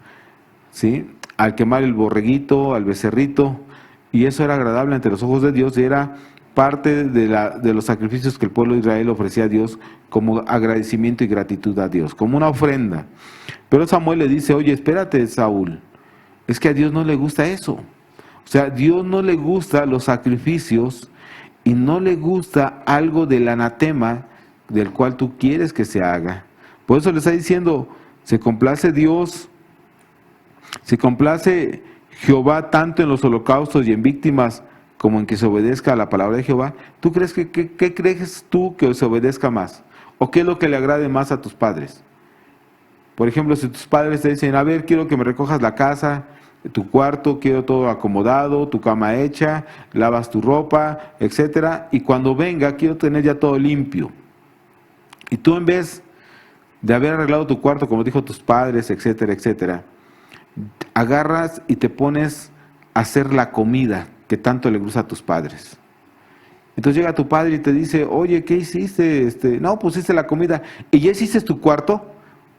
¿sí? Al quemar el borreguito, al becerrito, y eso era agradable ante los ojos de Dios, y era parte de los sacrificios que el pueblo de Israel ofrecía a Dios como agradecimiento y gratitud a Dios, como una ofrenda. Pero Samuel le dice, oye, espérate, Saúl, es que a Dios no le gusta eso. O sea, a Dios no le gusta los sacrificios y no le gusta algo del anatema del cual tú quieres que se haga. Por eso le está diciendo, se complace Jehová tanto en los holocaustos y en víctimas como en que se obedezca a la palabra de Jehová. ¿Tú crees qué crees tú que se obedezca más? ¿O qué es lo que le agrade más a tus padres? Por ejemplo, si tus padres te dicen, a ver, quiero que me recojas la casa, tu cuarto, quiero todo acomodado, tu cama hecha, lavas tu ropa, etcétera, y cuando venga quiero tener ya todo limpio. Y tú, en vez de haber arreglado tu cuarto como dijo tus padres, etcétera, etcétera, agarras y te pones a hacer la comida que tanto le gusta a tus padres. Entonces llega tu padre y te dice, oye, ¿qué hiciste? No, pues hice la comida. ¿Y ya hiciste tu cuarto?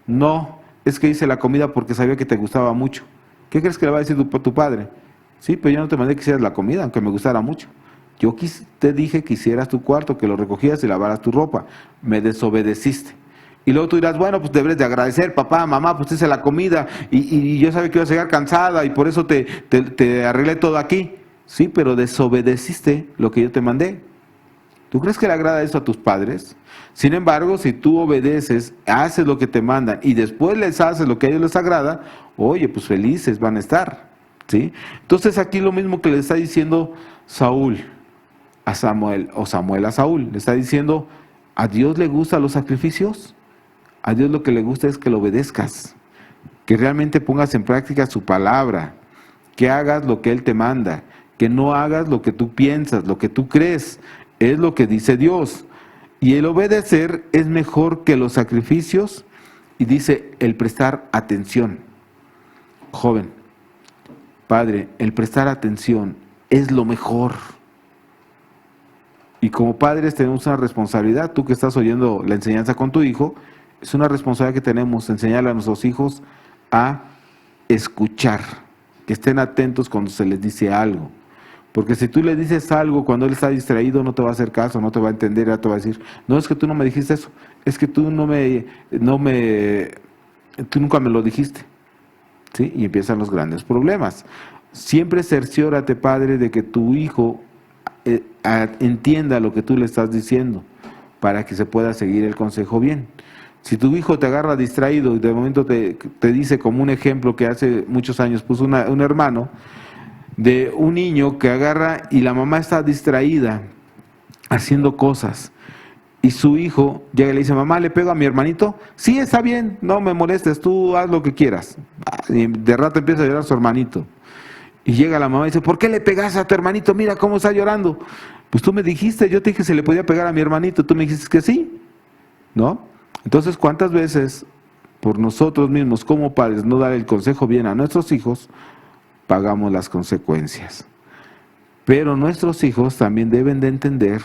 No, es que hice la comida porque sabía que te gustaba mucho. ¿Qué crees que le va a decir tu padre? Sí, pero yo no te mandé que hicieras la comida, aunque me gustara mucho. Yo te dije que hicieras tu cuarto, que lo recogieras y lavaras tu ropa. Me desobedeciste. Y luego tú dirás, bueno, pues debes de agradecer, papá, mamá, pues hice la comida y yo sabía que ibas a llegar cansada y por eso te arreglé todo aquí. Sí, pero desobedeciste lo que yo te mandé. ¿Tú crees que le agrada eso a tus padres? Sin embargo, si tú obedeces, haces lo que te mandan y después les haces lo que a ellos les agrada, oye, pues felices van a estar, ¿sí? Entonces aquí lo mismo que le está diciendo Saúl a Samuel, o Samuel a Saúl, le está diciendo, ¿a Dios le gustan los sacrificios? A Dios lo que le gusta es que lo obedezcas, que realmente pongas en práctica su palabra, que hagas lo que Él te manda, que no hagas lo que tú piensas, lo que tú crees, es lo que dice Dios. Y el obedecer es mejor que los sacrificios, y dice el prestar atención. Joven, padre, el prestar atención es lo mejor. Y como padres tenemos una responsabilidad, tú que estás oyendo la enseñanza con tu hijo, es una responsabilidad que tenemos, enseñarle a nuestros hijos a escuchar, que estén atentos cuando se les dice algo. Porque si tú le dices algo cuando él está distraído, no te va a hacer caso, no te va a entender, ya te va a decir, no, es que tú no me dijiste eso, es que tú tú nunca me lo dijiste, ¿sí? Y empiezan los grandes problemas. Siempre cerciórate, padre, de que tu hijo entienda lo que tú le estás diciendo, para que se pueda seguir el consejo bien. Si tu hijo te agarra distraído y de momento te dice, como un ejemplo que hace muchos años puso un hermano, de un niño que agarra y la mamá está distraída haciendo cosas y su hijo llega y le dice, mamá, ¿le pego a mi hermanito? Sí, está bien, no me molestes, tú haz lo que quieras. Y de rato empieza a llorar su hermanito y llega la mamá y dice, ¿por qué le pegas a tu hermanito? Mira cómo está llorando. Pues tú me dijiste, yo te dije si le podía pegar a mi hermanito, tú me dijiste que sí, ¿no? Entonces, ¿cuántas veces por nosotros mismos como padres no dar el consejo bien a nuestros hijos, pagamos las consecuencias? Pero nuestros hijos también deben de entender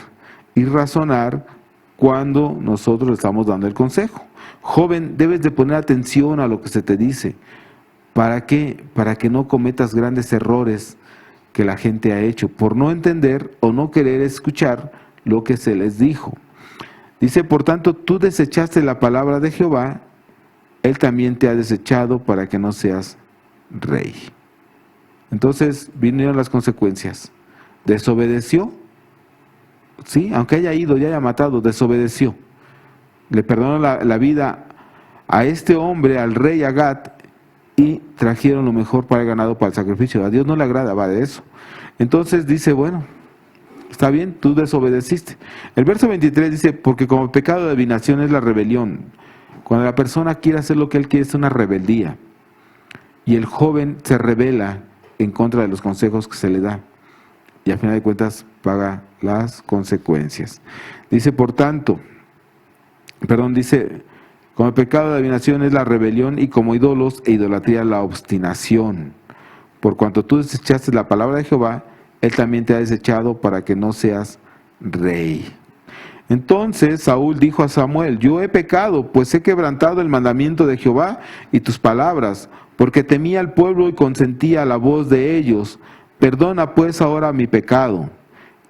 y razonar cuando nosotros estamos dando el consejo. Joven, debes de poner atención a lo que se te dice. ¿Para qué? Para que no cometas grandes errores que la gente ha hecho por no entender o no querer escuchar lo que se les dijo. Dice, por tanto, tú desechaste la palabra de Jehová, Él también te ha desechado para que no seas rey. Entonces vinieron las consecuencias. Desobedeció, sí, aunque haya ido y haya matado, desobedeció. Le perdonó la vida a este hombre, al rey Agat, y trajeron lo mejor para el ganado, para el sacrificio. A Dios no le agradaba de eso. Entonces dice, bueno, está bien, tú desobedeciste. El verso 23 dice, porque como pecado de adivinación es la rebelión. Cuando la persona quiere hacer lo que él quiere, es una rebeldía. Y el joven se rebela en contra de los consejos que se le da. Y al final de cuentas paga las consecuencias. Dice, dice, como el pecado de adivinación es la rebelión, y como ídolos e idolatría la obstinación. Por cuanto tú desechaste la palabra de Jehová, Él también te ha desechado para que no seas rey. Entonces Saúl dijo a Samuel, yo he pecado, pues he quebrantado el mandamiento de Jehová y tus palabras, porque temía al pueblo y consentía a la voz de ellos. Perdona pues ahora mi pecado,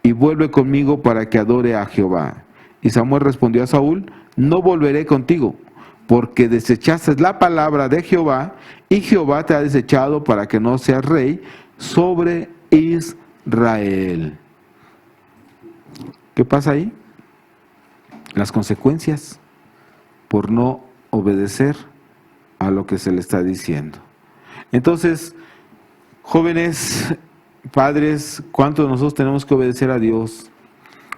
y vuelve conmigo para que adore a Jehová. Y Samuel respondió a Saúl, no volveré contigo, porque desechaste la palabra de Jehová, y Jehová te ha desechado para que no seas rey sobre Israel. ¿Qué pasa ahí? Las consecuencias por no obedecer a lo que se le está diciendo. Entonces, jóvenes, padres, ¿cuánto nosotros tenemos que obedecer a Dios?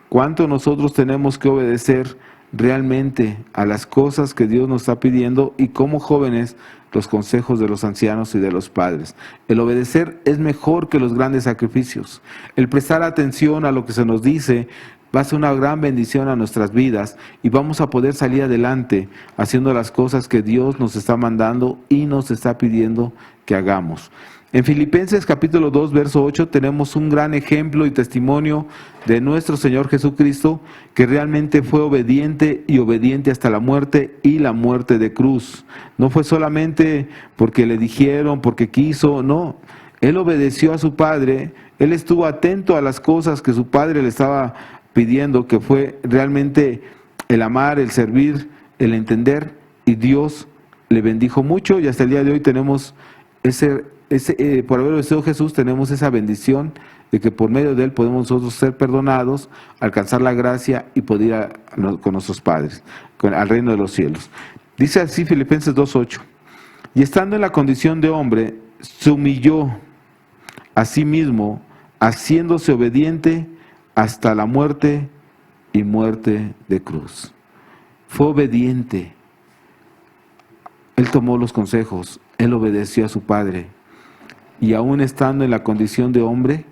¿Cuánto nosotros tenemos que obedecer realmente a las cosas que Dios nos está pidiendo? Y como jóvenes, los consejos de los ancianos y de los padres. El obedecer es mejor que los grandes sacrificios. El prestar atención a lo que se nos dice va a ser una gran bendición a nuestras vidas, y vamos a poder salir adelante haciendo las cosas que Dios nos está mandando y nos está pidiendo que hagamos. En Filipenses capítulo 2, verso 8 tenemos un gran ejemplo y testimonio de nuestro Señor Jesucristo, que realmente fue obediente y obediente hasta la muerte, y la muerte de cruz. No fue solamente porque le dijeron, porque quiso, no. Él obedeció a su Padre, Él estuvo atento a las cosas que su Padre le estaba pidiendo, que fue realmente el amar, el servir, el entender, y Dios le bendijo mucho, y hasta el día de hoy tenemos por haber obedecido a Jesús, tenemos esa bendición, de que por medio de él podemos nosotros ser perdonados, alcanzar la gracia y poder ir con nuestros padres, al reino de los cielos. Dice así Filipenses 2:8, y estando en la condición de hombre, se humilló a sí mismo, haciéndose obediente hasta la muerte y muerte de cruz. Fue obediente. Él tomó los consejos, él obedeció a su padre. Y aún estando en la condición de hombre,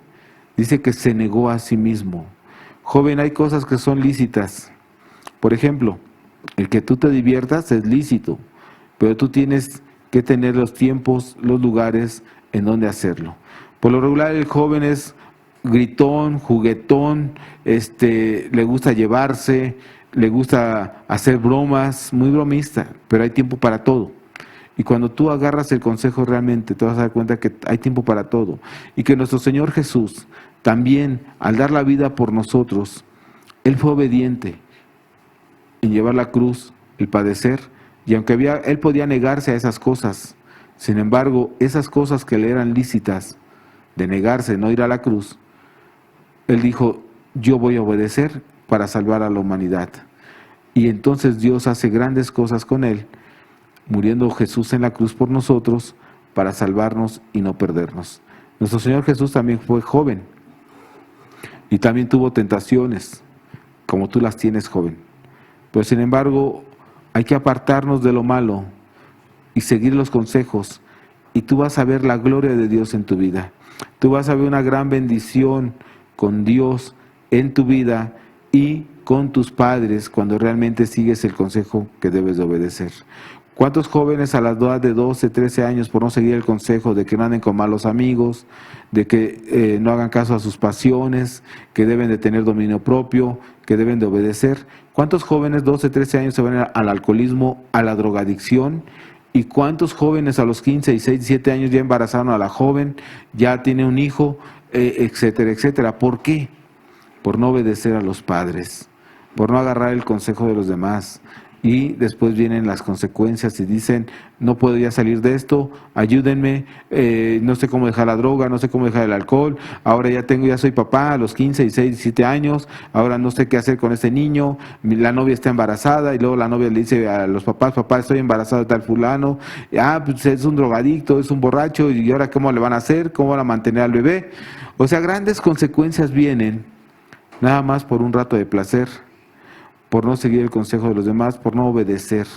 dice que se negó a sí mismo. Joven, hay cosas que son lícitas. Por ejemplo, el que tú te diviertas es lícito, pero tú tienes que tener los tiempos, los lugares en donde hacerlo. Por lo regular el joven es gritón, juguetón, le gusta llevarse, le gusta hacer bromas, muy bromista, pero hay tiempo para todo. Y cuando tú agarras el consejo realmente, te vas a dar cuenta que hay tiempo para todo. Y que nuestro Señor Jesús también, al dar la vida por nosotros, Él fue obediente en llevar la cruz, el padecer, y aunque Él podía negarse a esas cosas, sin embargo, esas cosas que le eran lícitas, de negarse, no ir a la cruz, Él dijo, yo voy a obedecer para salvar a la humanidad. Y entonces Dios hace grandes cosas con Él, muriendo Jesús en la cruz por nosotros, para salvarnos y no perdernos. Nuestro Señor Jesús también fue joven, y también tuvo tentaciones, como tú las tienes, joven. Pero sin embargo, hay que apartarnos de lo malo y seguir los consejos, y tú vas a ver la gloria de Dios en tu vida. Tú vas a ver una gran bendición con Dios en tu vida y con tus padres cuando realmente sigues el consejo que debes de obedecer. ¿Cuántos jóvenes a la edad de 12, 13 años por no seguir el consejo de que no anden con malos amigos, de que no hagan caso a sus pasiones, que deben de tener dominio propio, que deben de obedecer? ¿Cuántos jóvenes 12, 13 años se van al alcoholismo, a la drogadicción? ¿Y cuántos jóvenes a los 15, 16, 17 años ya embarazaron a la joven, ya tiene un hijo, etcétera, etcétera? ¿Por qué? Por no obedecer a los padres, por no agarrar el consejo de los demás. Y después vienen las consecuencias y dicen, no puedo ya salir de esto, ayúdenme, no sé cómo dejar la droga, no sé cómo dejar el alcohol, ahora ya soy papá a los 15, 16, 17 años, ahora no sé qué hacer con este niño, la novia está embarazada y luego la novia le dice a los papás, papá, estoy embarazada de tal fulano, pues es un drogadicto, es un borracho, y ahora cómo le van a hacer, cómo van a mantener al bebé. O sea, grandes consecuencias vienen, nada más por un rato de placer, por no seguir el consejo de los demás, por no obedecer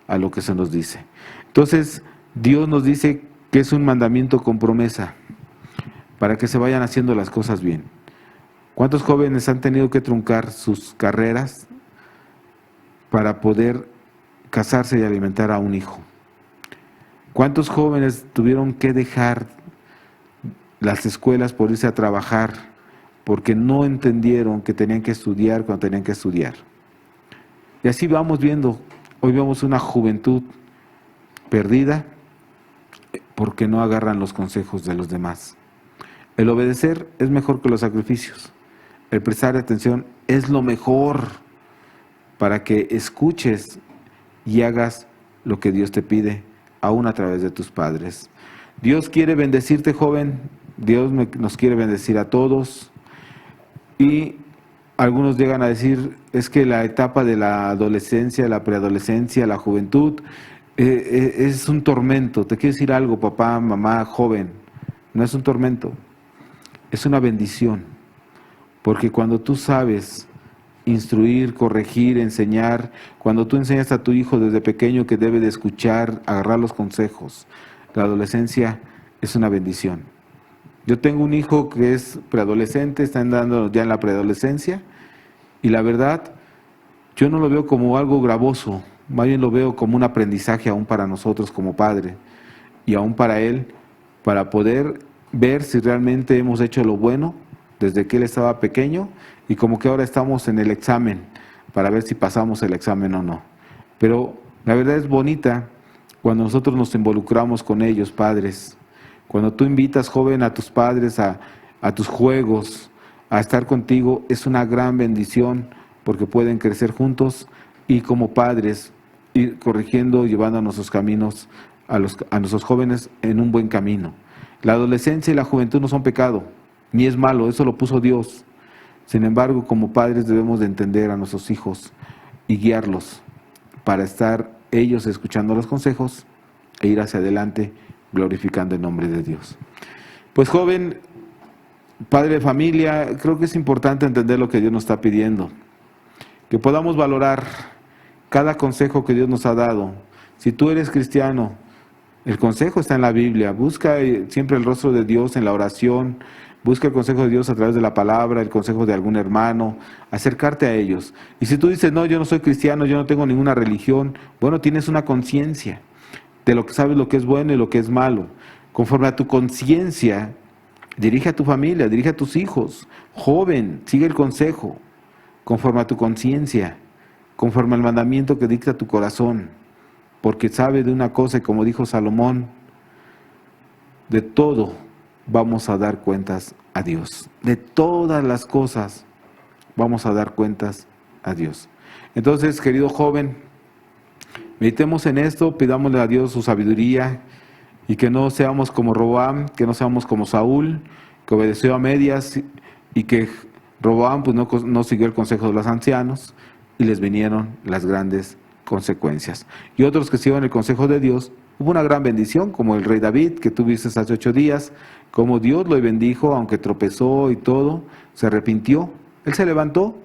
a lo que se nos dice. Entonces, Dios nos dice que es un mandamiento con promesa, para que se vayan haciendo las cosas bien. ¿Cuántos jóvenes han tenido que truncar sus carreras para poder casarse y alimentar a un hijo? ¿Cuántos jóvenes tuvieron que dejar las escuelas por irse a trabajar porque no entendieron que tenían que estudiar cuando tenían que estudiar? Y así vamos viendo, hoy vemos una juventud perdida porque no agarran los consejos de los demás. El obedecer es mejor que los sacrificios. El prestar atención es lo mejor para que escuches y hagas lo que Dios te pide, aún a través de tus padres. Dios quiere bendecirte, joven. Dios nos quiere bendecir a todos. Y algunos llegan a decir, es que la etapa de la adolescencia, la preadolescencia, la juventud, es un tormento. Te quiero decir algo, papá, mamá, joven, no es un tormento, es una bendición. Porque cuando tú sabes instruir, corregir, enseñar, cuando tú enseñas a tu hijo desde pequeño que debe de escuchar, agarrar los consejos, la adolescencia es una bendición. Yo tengo un hijo que es preadolescente, está andando ya en la preadolescencia, y la verdad, yo no lo veo como algo gravoso, más bien lo veo como un aprendizaje aún para nosotros como padre, y aún para él, para poder ver si realmente hemos hecho lo bueno desde que él estaba pequeño, y como que ahora estamos en el examen, para ver si pasamos el examen o no. Pero la verdad es bonita cuando nosotros nos involucramos con ellos, padres. Cuando tú invitas, joven, a tus padres a tus juegos, a estar contigo, es una gran bendición porque pueden crecer juntos y como padres ir corrigiendo, llevando a nuestros caminos, a nuestros jóvenes en un buen camino. La adolescencia y la juventud no son pecado, ni es malo, eso lo puso Dios. Sin embargo, como padres debemos de entender a nuestros hijos y guiarlos para estar ellos escuchando los consejos e ir hacia adelante glorificando el nombre de Dios. Pues joven, padre de familia, creo que es importante entender lo que Dios nos está pidiendo, que podamos valorar cada consejo que Dios nos ha dado. Si tú eres cristiano, el consejo está en la Biblia. Busca siempre el rostro de Dios en la oración. Busca el consejo de Dios a través de la palabra, el consejo de algún hermano, acercarte a ellos. Y si tú dices, no, yo no soy cristiano, yo no tengo ninguna religión, bueno, tienes una conciencia de lo que sabes, lo que es bueno y lo que es malo. Conforme a tu conciencia, dirige a tu familia, dirige a tus hijos. Joven, sigue el consejo, conforme a tu conciencia, conforme al mandamiento que dicta tu corazón. Porque sabe de una cosa, y como dijo Salomón, de todo vamos a dar cuentas a Dios. De todas las cosas vamos a dar cuentas a Dios. Entonces, querido joven, meditemos en esto, pidámosle a Dios su sabiduría y que no seamos como Roboam, que no seamos como Saúl, que obedeció a medias y que Roboam pues no siguió el consejo de los ancianos y les vinieron las grandes consecuencias. Y otros que siguieron el consejo de Dios, hubo una gran bendición, como el rey David, que tú viste hace 8 días, como Dios lo bendijo, aunque tropezó y todo, se arrepintió, él se levantó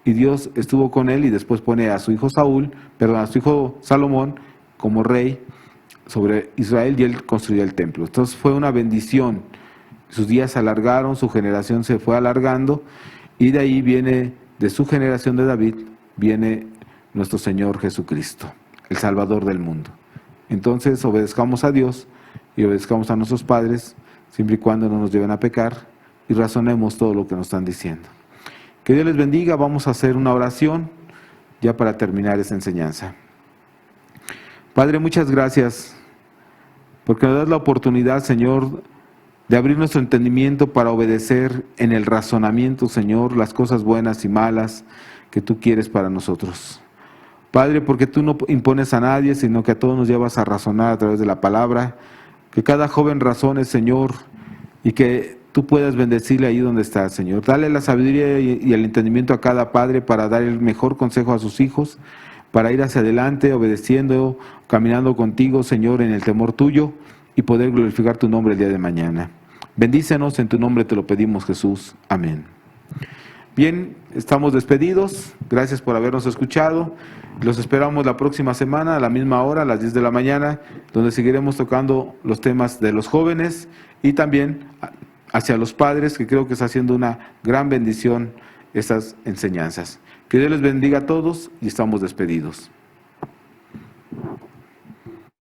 y Dios estuvo con él y después pone a su hijo a su hijo Salomón como rey sobre Israel y él construyó el templo. Entonces fue una bendición, sus días se alargaron, su generación se fue alargando y de ahí viene, de su generación de David, viene nuestro Señor Jesucristo, el Salvador del mundo. Entonces obedezcamos a Dios y obedezcamos a nuestros padres, siempre y cuando no nos lleven a pecar y razonemos todo lo que nos están diciendo. Que Dios les bendiga, vamos a hacer una oración ya para terminar esta enseñanza. Padre, muchas gracias porque nos das la oportunidad, Señor, de abrir nuestro entendimiento para obedecer en el razonamiento, Señor, las cosas buenas y malas que tú quieres para nosotros. Padre, porque tú no impones a nadie, sino que a todos nos llevas a razonar a través de la palabra, que cada joven razone, Señor, y que tú puedas bendecirle ahí donde está, Señor. Dale la sabiduría y el entendimiento a cada padre para dar el mejor consejo a sus hijos, para ir hacia adelante, obedeciendo, caminando contigo, Señor, en el temor tuyo, y poder glorificar tu nombre el día de mañana. Bendícenos, en tu nombre te lo pedimos, Jesús. Amén. Bien, estamos despedidos. Gracias por habernos escuchado. Los esperamos la próxima semana a la misma hora, a las 10 de la mañana, donde seguiremos tocando los temas de los jóvenes y también hacia los padres, que creo que está haciendo una gran bendición estas enseñanzas. Que Dios les bendiga a todos y estamos despedidos.